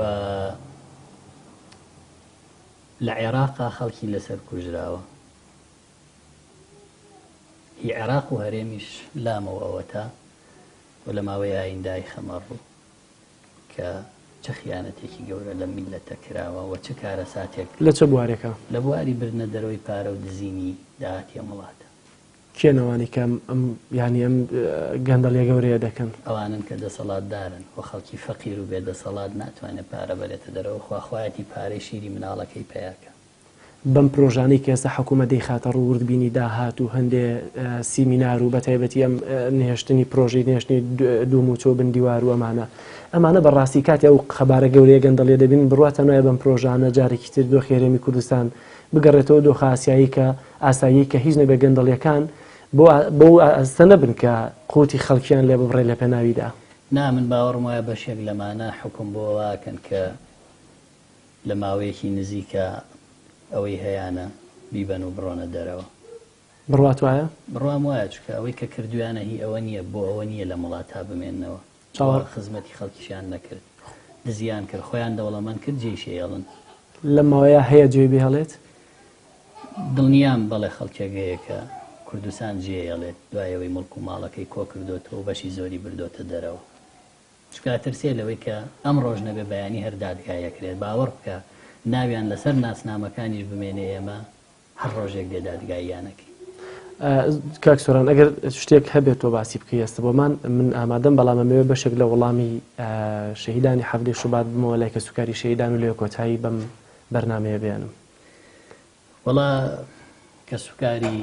لە عێراقا خەڵکی لەسەر کوژراوە هی عێراق و هەرێمیش لامەوە ئەوەتە و لە ماوەی ئایندای خەمەڕوو کە چه خیانەتێکی گەورە لە میلەتە کراوە و چه کارە ساتێک لە چه بوارێکە لە بواری بردنە دەرەوەی پارە و دزینی داهاتیە وڵاتە کێنەوانی کە ینی ئەم گەندەڵیە گەورەیە دەکەن ئەوانن کە دەسەڵاتدارن و خەڵکی فەقیر و بێدەسەڵات ناتوانێت پارە بەرێتە دەرەوە خواخوایەتی پارەی شیری مناڵەکەی پێیاکە بەم پرۆژانەی کە ئێستا حکوومەتی خاتە ڕووردبینی داهات و هەندێ سیمینار و بەتایبەتی ئەم نهێشتنی پرۆژەی نێشتنی دووم و چۆ بندیوار و ئەمانە بەڕاستی کاتی ئەو خەبارە گەورەیە گەندەڵیە دەبین بڕاتە نوێ بەم پرۆژانە جارێکی تر دۆ خێرێمی کوردستان بگەڕێتەوە دۆخە ئاسیایی کە ئاسایی کە هیچ نەبێ گەندەڵیەکان بۆ ئەستە نەبن کە قوتی خەڵکیان لێ ببڕێ لە پێناویدا من باوەڕم وایە بەشێک لەمانە حکم بۆ واکەن کە لە ماوەیەکی نزیکە ئەوەی هەیەە بیبەن و بڕۆنە دەرەوە بڕات وایە بڕوام وایە چکە ئەوەی کە کردویانە هی ئەوە نییە بۆ ئەوە نییە لە وڵاتە بمێننەوە چاوەڕ خزمەتی خەڵکیشیان نەکرد دزیان کرد خۆیان دەوڵەمەند کرد جێشێڵن لە ماوەیە هەیە جێ بهێڵێت دڵنیام بەڵێ خەڵکێگەیە کە کوردستان جێڵێت دوایەوەی مڵک و ماڵەکەی کۆ کردوتەوە و بەشی زۆری بردۆتە دەرەوە چکاترسێ لەوەی کە ئەم ڕۆژ نەبێ بەیانی هەر دادگایەکرێت باوەڕ بکە ناویان لەسەر ناسنامەکانیش بمێنێ ئێمە هەر ڕۆژێک دێ دادگاییانەکەی کاک سۆران ئەگەر شتێک هەبێت تۆ باسی بکە ئێستا بۆمان من ئامادەم بەڵامەوێ بەشێک لە وەڵامی شەهیدانی حەفدەی شوبات بمەوە لای کە سوکاری شەهیدان و لێ کۆتایی بەم بەرنامەیە بێنم وەڵا کە سوکاری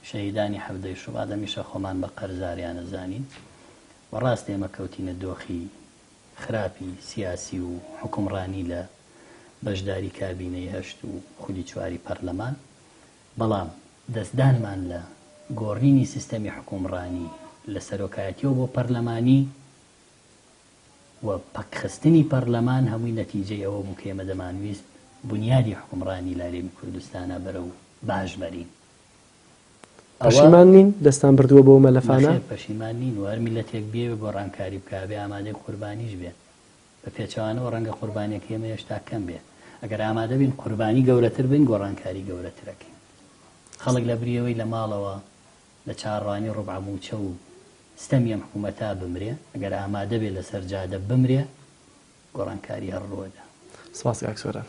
شەهیدانی حەفدەی شوبات هەمیشە خۆمان بە قەرزاریانە زانین و ڕاست ئێمە کەوتینە دۆخی خراپی سیاسی و حکومڕانی لە بەشداری کابینەی هەشت و خودی چواری پەرلەمان بەڵام دەستدانمان لە گۆڕینی سیستەمی حکومڕانی لە سەرۆکایەتیەوە بۆ پەرلەمانی و پەکخستنی پەرلەمان هەمووی نەتیجەی ئەوە بوو کە ئێمە دەمانویست بنیادی حکومڕانی لارێمی کوردستانە بەرە و باش بەرین پەشیمان نین دەستان بردووە بۆ مەلەفانە پەشیمان نین و هەر میلەتێک بێ بۆ ڕانکاری بکابێ ئامادەی قوربانیش بێت بە پێچەوانەوە ڕەنگە قوربانیەکە ئێمە هێشتا کەم بێت ئەگەر ئامادە بین قوربانی گەورەتر بین گۆڕانکاری گەورەترەکەین خەڵک لە بریەوەی لە ماڵەوە لە چاڕوانی ڕوبعموچە و ستەمی ئەم حکوومەتا بمرێ ئەگەر ئامادە بێ لەسەر جادە بمرێ گۆڕانکاری هەڕۆدا. سپاس کاک سۆران.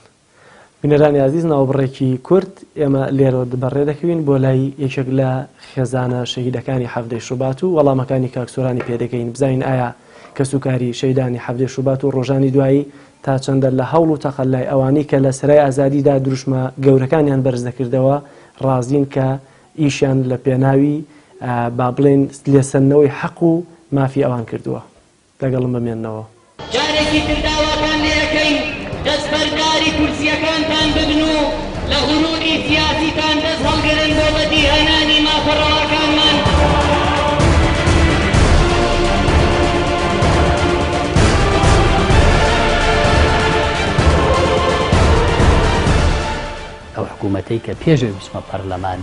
بینەرانی عزیز ناوبڕێکی کورد ئێمە لێرە بەڕێ دەکەوین بۆ لای یەکێک لە خێزانە شەهیدەکانی حەفدەی شوبات و وەڵامەکانی کاک سۆرانی پێدەکەین بزانین ئایا کە سوکاری شەهیدانی حەفدەی شوبات و ڕۆژانی دوایی تا چەندە لە هەوڵ و تەقەلای ئەوانەی کە لە سەرای ئازادیدا دروشمە گەورەکانیان بەرز دەکردەوە ڕازین کە ئیشیان لە پێناوی با بڵێن لێسەنەوەی حەق و مافی ئەوان کردووە. لەگەڵم بمێننەوە. جارێکی کرداوەکان لێەکەین دەست بەرداری کورسیەکانتان ببن و لە غروری سیاسیتان دەست هەڵگرن بۆ بەدیهێنانی مافەڕەوەکانمان. ئەو حکوومەتەی کە پێشوی بچمە پەرلەمان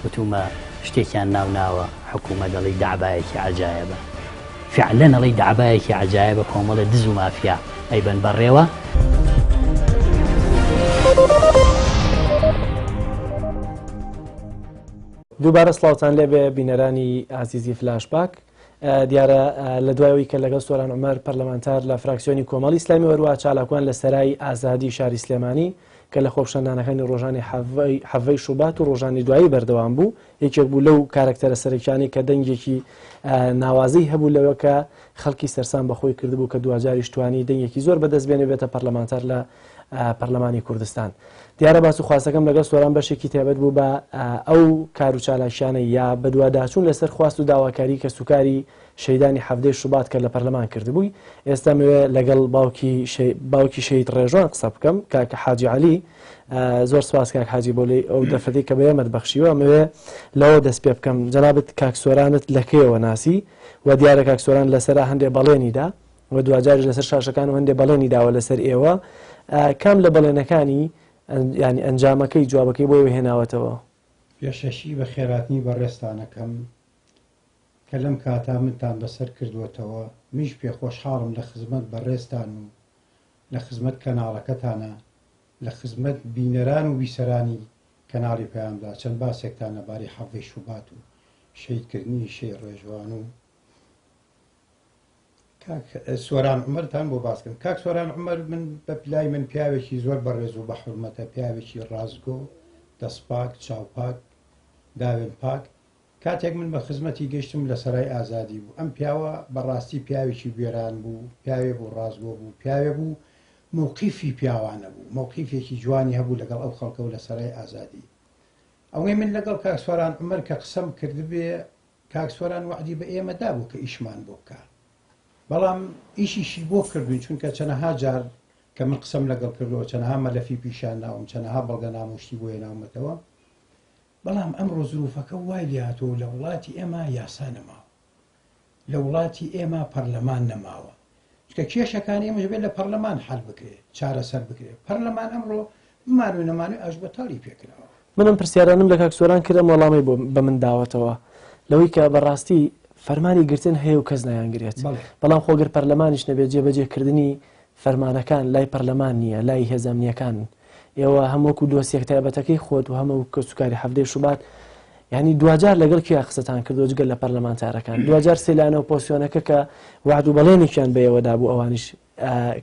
وتومە شتێکیان ناوناوە حکوومەت دەڵی دەعبایەکی عەجایبە فعلا دەڵی دەعبایەکی عەجایبە کۆمەڵە دز و مافیا ئەیبەن بەڕێوە. دووبارە سڵاوتان لێبێ بینەرانی عزیزی فلاشباک. دیارە لە دوایەوەی کە لەگەڵ سۆران عومەر پەرلەمانتار لە فراکسیۆنی کۆمەڵی ئیسلامی وەروە چالاکوان لە سەرای ئازادی شاری سلێمانی کە لە خۆپشاندانەکانی ڕۆژانی حەفدەی شوبات و ڕۆژانی دوایی بەردەوام بوو یەکێک بوو لەو کارکتەرە سەرەکیانی کە دەنگێکی ناوازەی هەبوو لەوە کە خەڵکی سەرسان بەخۆی کردبوو کە دوجاریش توانی دەنگێکی زۆر بەدەستبێنێ بێتە پەرلەمانتار لە پەرلەمانی کوردستان. دیارە باس و خواستەکەم لەگەڵ سۆران بەشێکی تایبەت بوو بە ئەو کار و چالاکیانە یا بەدواداچوون لەسەر خواست و داواکاری کە سوکاری شەهیدانی حەفدەی شوبات کە لە پەرلەمان کردبووی. ئێستا موێ لەگەڵ باوکی شەهید ڕێژوان قسە بکەم کاکە حاجی عەلی. زۆر سپاس کاک حاجی بۆ ئەو دەفەتی کە بەیەمەت بەخشیوە موێ لەوە دەست پێ بکەم جەنابەت کاک سۆرانت لەکەیەوە ناسی و دیارە کاک سۆران لەسەر هەندێک بەڵێنیدا و دوجارش لەسەر شاشەکان و هەندێک بەڵێنی داوە لەسەر ئێوە کام لە بەڵێنەکانی ینی ئەنجامەکەی جوابەکەی بۆی هێناوەتەوە. پێشەشی بە خێراتنی بەڕێستانەکەم کە لەم کاتا منتان بەسەر کردووەتەوە میش پێ خۆشحاڵم لە خزمەت بەڕێستان و لە خزمەت کەناڵەکەتانە لە خزمەت بینەران و بیسەرانی کەناڵی پەیامدا چەند باسێکتان لەبارەی حەڤەی شوبات و شەیدکردنی شەی ڕێژوان و سۆران عومەرتان بۆ باسکەم کاک سۆران عومەر من بە پلای من پیاوێکی زۆر بەڕێز و بە حورمەتە پیاوێکی ڕازگۆ دەستپاک چاوپاک داوێن پاک کاتێک من بە خزمەتی گەشتم لە سەرای ئازادی بوو ئەم پیاوە بەڕاستی پیاوێکی گوێران بوو پیاوێ بوو ڕازگۆ بوو پیاوێ بوو مووقیفی پیاوانە بوو مووقیفێکی جوانی هەبوو لەگەڵ ئەو خەڵکە و لە سەرای ئازادی ئەوەی من لەگەڵ کاک سۆران عومەر کە قسەم کردبێ کاک سۆران وعدی بە ئێمەدا بوو کە ئیشمان بۆ بکە بەڵام ئیشیشی بۆ کردوین چونکە چەنەها جار کە من قسەم لەگەڵ کردەوە چەنەها مەلەفی پیشان ناوم چەنەها بەڵگە نامۆشتی بۆیە ناومەتەوە بەڵام ئەمڕۆ زروفەکە وای لێهاتەوە لە وڵاتی ئێمە یاسا نەماوە لە وڵاتی ئێمە پەرلەمان نەماوە چکە کێشەکانی ئێمەش بێت لە پەرلەمان حەل بکرێت چارەسەر بکرێت پەرلەمان ئەمڕۆ بمانوی نەمانوی ئەش بەتاڵی پێکراوە منم پرسیارانم لە کاک سۆران کردم وەڵامی بە من داوەتەوە لەوەی کە بەڕاستی فەرمانی گرتن هەیە و کەس نایانگرێت بەڵام خۆگر پەرلەمانیش نەبێت جێبەجێکردنی فەرمانەکان لای پەرلەمان نییە لای هێزانیەکان ئێوە هەمووەکو دۆسیەک تایبەتەکەی خۆت و هەموو کەسوکاری حەڤدەی شوبات یعنی دوجار لەگەڵ کیا قسەتان کردو جگەل لە پەرلەمانتارەکان دوجار سێلانە و پۆسیۆنەکە کە وعد و بەڵێنێکیان بەیەوەدا بوو ئەوانیش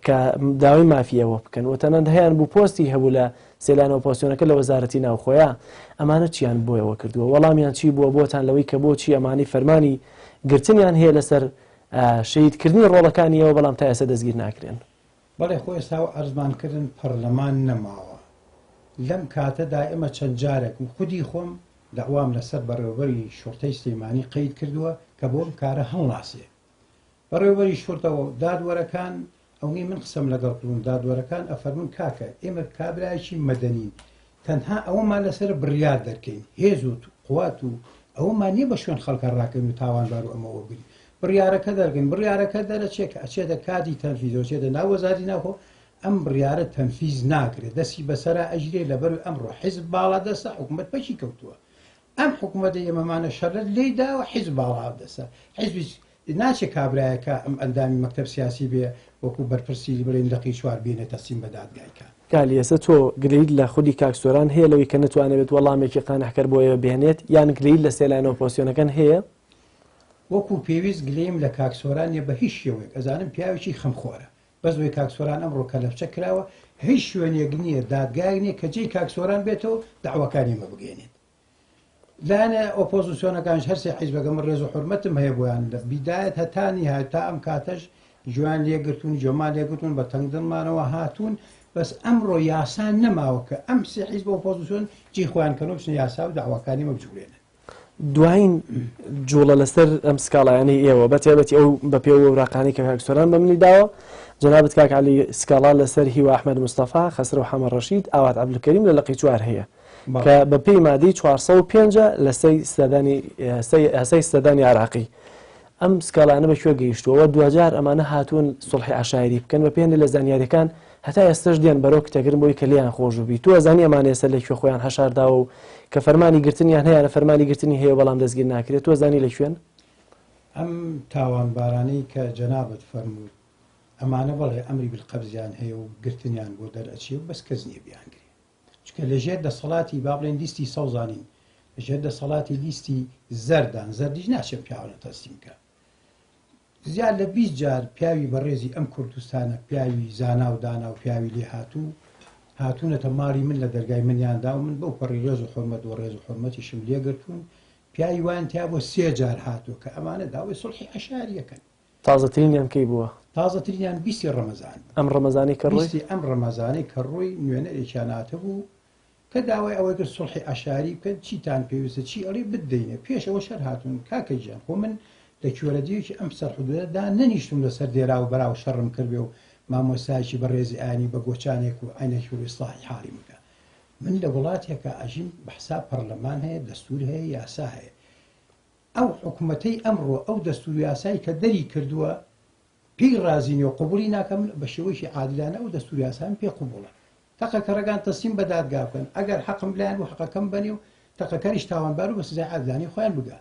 کە داوای مافیەوە بکەن و تەنەندا هەیان بوو پۆستی هەبوو لە سێلانە و پۆسیۆنەکە لە وەزارەتی ناوخۆیە ئەمانە چیان بۆیەوە کردووە وەڵامیان چی بووە بۆتان لەوەی کە بۆچی ئەمانی فەرمانی گرتنیان هەیە لەسەر شەیدکردنی ڕۆڵەکانیەوە بەڵام تا ئێستا دەستگیر ناکرێن بەڵێ خۆ ئێستا ئەرزمانکردن پەرلەمان نەماوە لەم کاتەدا ئێمە چەند جارێک و خودی خۆم داوام لەسەر بەڕێوەبەری شوڕتەی سلەیمانی قەید کردووە کە بۆ ئەم کارە هەڵناسێ بەڕێوەبەری شوڕتەوە دادوەرەکان ئەوەی من قسەم لەگەڵ کردوون دادوەرەکان ئەفەرمون کاکە ئێمە کابرایکی مەدەنین تەنها ئەوەمان لەسەر بڕیار دەرکەین هێز و قوات و ئەوەمان نییە بە شوێن خەڵکە ڕاکەین و تاوانبار و ئەمەوە بری بڕیارەکە دەرگەین بڕیارەکە دەرەچێت ئەچێتە کاتی تەنفیزەوە چێتە ناو وەزارەتی ناوخۆ ئەم بڕیارە تەنفیز ناکرێت دەستی بەسەرا ئەژرێ لەبەر ئەمڕۆ حیزب باڵا دەستا حکوومەت پەچی کەوتووە ئەم حکوومەتە ئێمەمانە شەرەت لێی داوە حیزب باڵا دەستا حیزبی ناچێت کابرایەکە ئەم ئەندامی مەکتەب سیاسی بێ وەکو بەرپرسی بڵێن لەقی چوار بێنێت تەسیم بە دادگایکە کالیەسە تۆ گلەیت لە خودی کاک سۆران هەیە لەوەی کە نتوانێت وەڵامێکی قانەحکەر بۆیە بێنێت یان گلەیت لە سێلانەوە پۆسیۆنەکان هەیە وەکو پێویست گلەیم لە کاک سۆرانیە بە هیچ شێوەیەک ئەزانم پیاوێکی خەمخۆرە بەس بۆی کاک سۆران ئەمڕۆ کەلەفچە کراوە هیچ شوێنێک نییە دادگای نییە کە جێی کاک سۆران بێتەوە داواکانی مە بگەێنێت لاەنە ئۆپۆزیسیۆنەکانش هەرسێ حیزبەکەم ڕێز و حورمەتم هەیە بۆیان لە بیدایەت هەتانی هاتا ئەم کاتەش جوان لێگرتون جۆمان لێگرتون بە تەنگدڵمانەوە هاتوون بەس ئەمڕۆ یاسان نەماوە کە ئەم سێ حیزب ئۆپۆزیسیۆن جێی خۆیان کەنەوە بچنە یاسا و داواکانی مە بجوڵێنن دوایین جوڵە لەسەر ئەم سکاڵایانی ئێوە بەتێبەتی ئەو بە پێ و ڕاقانی کە کاک سۆران بە منی داوە جەنابەت کاک عەلی سکاڵا لەسەر هیوا ئەحمەد مستەفا خەسرە و حەمەد ڕەشید ئاوات عەبدولکەریم لە لەقی چوار هەیە کە بە پێی مادەی 405 لە سەی سەدانی عراقی ئەم سکاڵانە بەکوێ گەیشتووە دوجار ئەمانە هاتوون سڵحی عەشایری بکەن بە پێێنی لە زانیاریەکان هەتا ئێستش دیان بەرەو کتەگرن بۆی کە لیان خۆش بووبی تو ئەزانی ئەمانە ئێستا لەکوێ خۆیان هەشارداوە و کە فەرمانی گرتنیان هەیە لە فەرمانی گرتنی هەیە بەڵام دەستگیر ناکرێت تو ئەزانی لەکوێن ئەم تاوانبارانەی کە جەنابەت فەرمووت ئەمانە بەڵێ ئەمری بالقەبزیان هەیە و گرتنیان بۆ دەرئەچێ و بەس کەس نییە بیانگرێ چکە لەژێر دەسەڵاتی با بڵێن لیستی سەوزانین لەژێر دەسەڵاتی لیستی زەردان زەردیش ناچێت پیاوانە تەسلیم کە زیاد لە 20 جار پیاوی بەڕێزی ئەم کوردستانە پیاوی زانا و دانا و پیاوی لێ هاتوونەتە ماڵی من لە دەرگای منیاندا و من بەو پەڕی ڕێز و حورمەت و ڕێز و حورمەتیشم لێگرتوون پیاوی وان تیا بۆ 3 جار هاتووە کە ئەمانە داوای سڵحی عەشاریەکەن تازەترینیان کەی بووە تازەترینیان 20 ڕەمەزان ئەم ڕەمەزانی کە ڕۆی ئەم ڕەمەزانەی کە ڕۆی نوێنەرێکیان هاتەبوو کە داوای ئەوەی کرد سڵحی عەشاری بکەن چیتان پێویستە چی ئەڵێ بدەینە پێشەوە شەر هاتوون کاکە گیان خۆ من لە کوێرەدیەکی ئەم سەرحدودەدا نەنیشتم لەسەر دێرا و بەراو شەڕم کردێ و مامۆستایکی بەڕێزی ئاینی بە گۆچانێک و عینێکی و ئیسلاحی حاڵی بکە من لە وڵاتێکە ئاژین بەحسا پەرلەمان هەیە دەستور هەیە یاسا هەیە ئەو حکوومەتەی ئەمڕۆ ئەو دەستور یاسایی کە دەری کردووە پێی رازینی و قوبولی ناکەم بە شێوەیەکی عادلانە ئەو دەستور یاسان پێ قوبوڵە تەقە کەڕەکان تەسلیم بە دادگا بکەن ئەگەر حەقم لایەن و حەقەکەم بنێ و تەقەکەریش تاوانبار و بە سزای عادلانی خۆیان بگە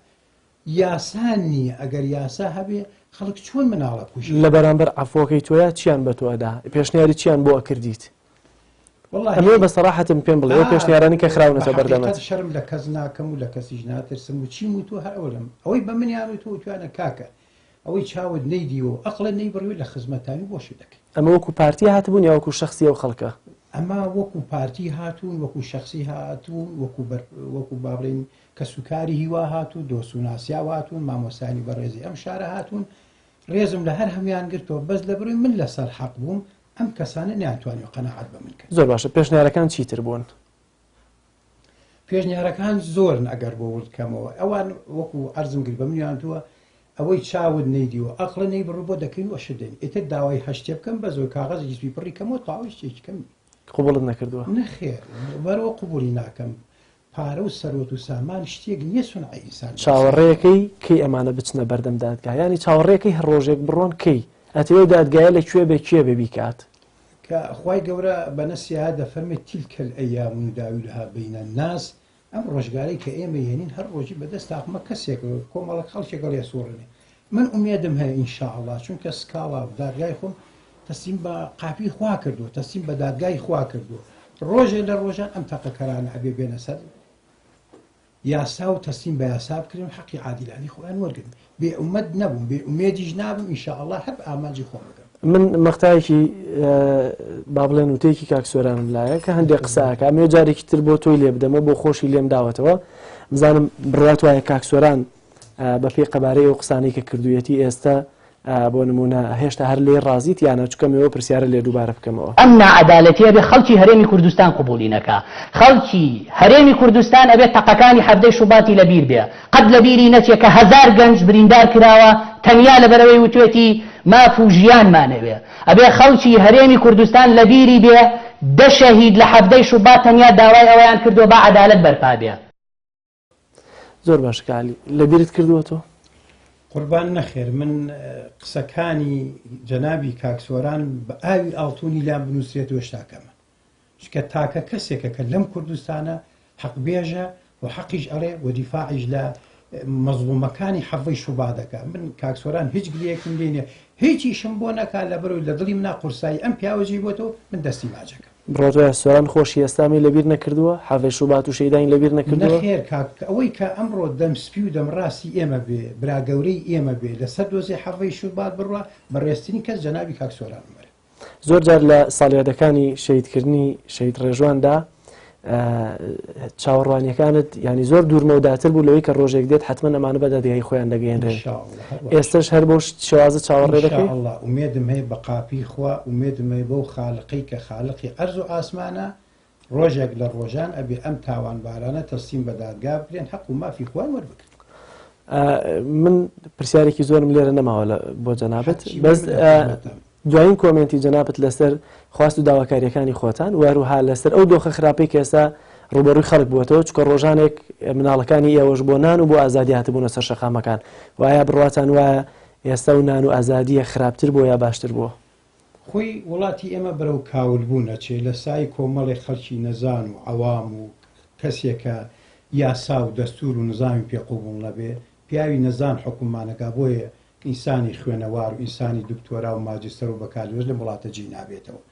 یاسانی ئەگەر یاسا هەبێ خەڵک چۆن مناڵە پوش لە بەرامبەر عفوەکەی تۆیە چیان بە تۆدا پێشنیاری چیان بۆ ئەکردیت ئەمێ بە سەراحەتم پێم بڵێ پێشنیارانی کە خراونەتە بەردەمەت شەرم لە کەس ناکەم و لە کەسیش ناترسم و چیم و تۆ هەر ئەوەم ئەوەی بە منیان و تۆ توانە کاکە ئەوەی چاوت نەیدیوە ئەقلە نەیبڕوی لە خزمەتانی بۆشی دەکەی ئەمە وەکو پارتی هاتبوون یا وەکو شخصی ئەو خەڵکە ئەمە وەکو پارتی هاتوون وەکو شخصی هاتوون وەکو بابڵین کە سوکاری هیوا هاتوو دۆسووناسیا هاتوون مامۆسانی بەڕێزی ئەم شارە هاتوون ڕێزم لە هەر هەمیان گرتەوە بەس لە بڕووی من لەسەر حەق بووم ئەم کەسانە نیانتوانی قەنەعەت بە من کرد زۆر باشە پێشنیارەکان چیتر بوون پێشنیارەکان زۆرن ئەگەر بۆ وڵکەمەوە ئەوان وەکو عەرزم کرد بە منیانتووە ئەوەی چاود نەیدیوە ئەقلە نەیبڕوو بۆ دەکەین وەشە دەین ئێتر داوای هەشتێ بکەم بە زۆر کاغەزی سوپڕی کەمەوە تاوای شتێکیکەم قوبڵت نەکردووە نەخێر بەرەوە قوبولی ناکەم پارە و سەرۆت و سامان شتێک نییە سونعی ئینسان چاوەڕێیەکەی کەی ئەمانە بچنە بەردەم دادگا ینی چاوەڕێەکەی هەر ڕۆژێک بڕۆن کەی ئەتەوێ دادگایە لەکوێ بێکوێ ببیکات کە خوای گەورە بە نەسیها دەفەرمێت تیلکە الئەیام نداولها بەینە الناس ئەم ڕۆژگارەی کە ئێمە هێنین هەر ڕۆژی بەدەست تاقمە کەسێک کۆمەڵک خەڵکێک گەڵێ سوڕنێ من ئومێدم هەیە ئینشاءڵڵا چونکە سکاڵا دادگای خۆم تەسلیم بە قاپی خوا کردو تەسلیم بە دادگای خوا کردو ڕۆژێ لە ڕۆژان ئەم تەقەکەرانە ئەبێ بێنە سەر یاسا و تەسلیم بە یاسا بکرین حەقی عادیلانی خۆیان وەرگن بێ ئومەد نەبووم بێ ئومێدیش نابم ئینشاءڵڵا هەر ئامانجی خۆم بگەم من مەختایەکی با بڵێن وتەیەکی کاکسۆرانم لایە کە هەندێک قساکە ئەمێ جارێکی تر بۆ تۆی لێ بدەمە بۆ خۆشی لێم داوەتەوە بزانم بڕات وایە کاکسۆران بە پێی قەبارەی ئەو قسانەی کە کردوویەتی ئێستا بۆ نمونە هێشتا هەر لێ ڕازیت یانە چکەمەوە پرسیارە لێ دووبارە بکەمەوە ئەم نەعەدالەتیە بێ خەڵکی هەرێمی کوردستان قبولی نەکا خەڵکی هەرێمی کوردستان ئەبێت تەقەکانی هەفتەی شوباتی لەبیر بێ قەت لەبیری نەچێت کە 1000 گەنج بریندار کراوە تەنیا لەبەرەوەی وتوێتی ماف و ژیانمانەوێ ئەبێ خەڵکی هەرێمی کوردستان لەبیری بێ 10 شەهید لە هەفتەی شوبات تەنیا داوای ئەوەیان کردو با عەدالەت بەرپا بێ زۆر باش کالی لەبیرت کردووە تۆ قوربان نەخێر من قسەکانی جەنابی کاکسۆران بە ئاوی ئاڵتوونی لام بنووسێت وێشتاکەمە چکە تاکە کەسێکە کە لەم کوردستانە حەق بێژە و حەقیش ئەڵێ و دیفاعیش لە مەزڵومەکانی حەڤەی شوبا دەکات من کاکسۆران هیچ گلەیەکم لێنێ هیچیشم بۆ نەکات لە بەرەوەی لە دڵی منە قورسایی ئەم پیاوەجی بۆتەوە من دەستی ماجەکەم بڕۆتۆە سۆران خۆشی ئێستامی لەبیر نەکردووە حەڤەی شوبات و شەیدانی لەبیر نەکردووە نەخێر ئەوەی کە ئەمڕۆ دەمسپی و دەمڕاستی ئێمە بێ براگەورەی ئێمە بێ لەسەر دۆزی حەڤەی شوبات بڕوە بەڕێستنی کەس جەنابی کاکسۆران بەرە زۆر جار لە ساڵیادەکانی شەیدکردنی شەید ڕێژواندا چاوەڕوانیەکانت ینی زۆر دوورمەوداتر بوو لەوەی کە ڕۆژێک دێت حتممە ئەمانە بە دادگای خۆیان دەگەێنرێن ئێستش هەر بۆ شێوازە چاوەڕێ دەکەی ئومێدم هەیە بە قاپی خوا ئومێدم هەیە بەو خاڵقی کە خاڵقی ئەرز و ئاسمانە ڕۆژێک لە ڕۆژان ئەبێ ئەم تاوانبارانە تەسلیم بە دادگا بکرێن حەق و مافی خوان وەربگرن من پرسیارێکی زۆرم لێرە نەماوە بۆ جەنابەت بەس دوایین کۆمنتی جەنابەت لەسەر خواست و داواکاریەکانی خۆتان وەروها لەسەر ئەو دۆخە خراپەی کە ئێستا ڕوبەڕووی خەڵک بووەتەوە چکە ڕۆژانێک مناڵەکانی ئێوەش بۆ نان و بۆ ئازادی هاتبوونە سەر شەقامەکان وایە بڕواتان وایە ئێستا و نان و ئازادیە خراپتر بۆ یا باشتر بووە خۆی وڵاتی ئێمە بەرەو کاولبوونە چێ لە سای کۆمەڵی خەڵکی نەزان و عەوام و کەسێکە یاسا و دەستور و نظامی پێقوبوون لەبێ پیاوی نەزان حکومانەکە بۆیە ئینسانی خوێنەوار و ئینسانی دکتۆرا و ماجستەر و بەکاردێژ لە وڵاتە جێ نابێتەوە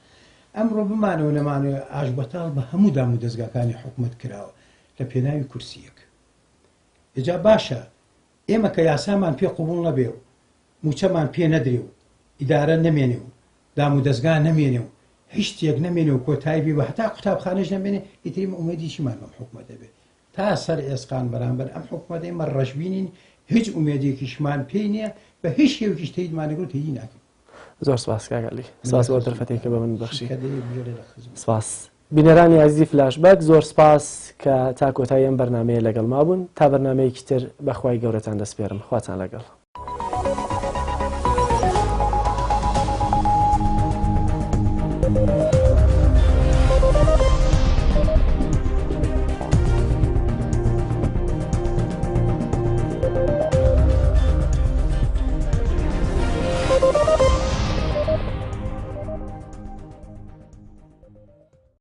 ئەمڕۆ بمانەوە نەمانوێت ئاژبەتاڵ بە هەموو دام و دەستگاکانی حکومت کراوە لە پێناوی کورسیەک ئێجا باشە ئێمە کە یاسامان پێ قوبوڵ نەبێ و موچەمان پێ نەدرێ و ئیدارە نەمێنێ و دام و دەستگا نەمێنێ و هیچ شتێک نەمێنێ و کۆتایی بێ و هەتا قوتابخانەش نەمێنێ ئیتریم ئومێدیشیمان بەم حکومەت دەبێت تا سەر ئێسقان بەرامبەر ئەم حکومەت ئێمە ڕەشبینین هیچ ئومێدێکیشمان پێی نییە بە هیچ شێوەیەکیش تێیدمانەگرێت هی ناکەین زۆر سپاس کاگەلی سپاس بۆ دەرفەتێک کە بە من بەخشی سپاس بینەرانی عزیزی فلاشبەک زۆر سپاس کە تا کۆتایی ئەم بەرنامەیە لەگەڵ ما بوون تا بەرنامەیەکی تر بەخوای گەورەتان دەسپێرم خواتان لەگەڵ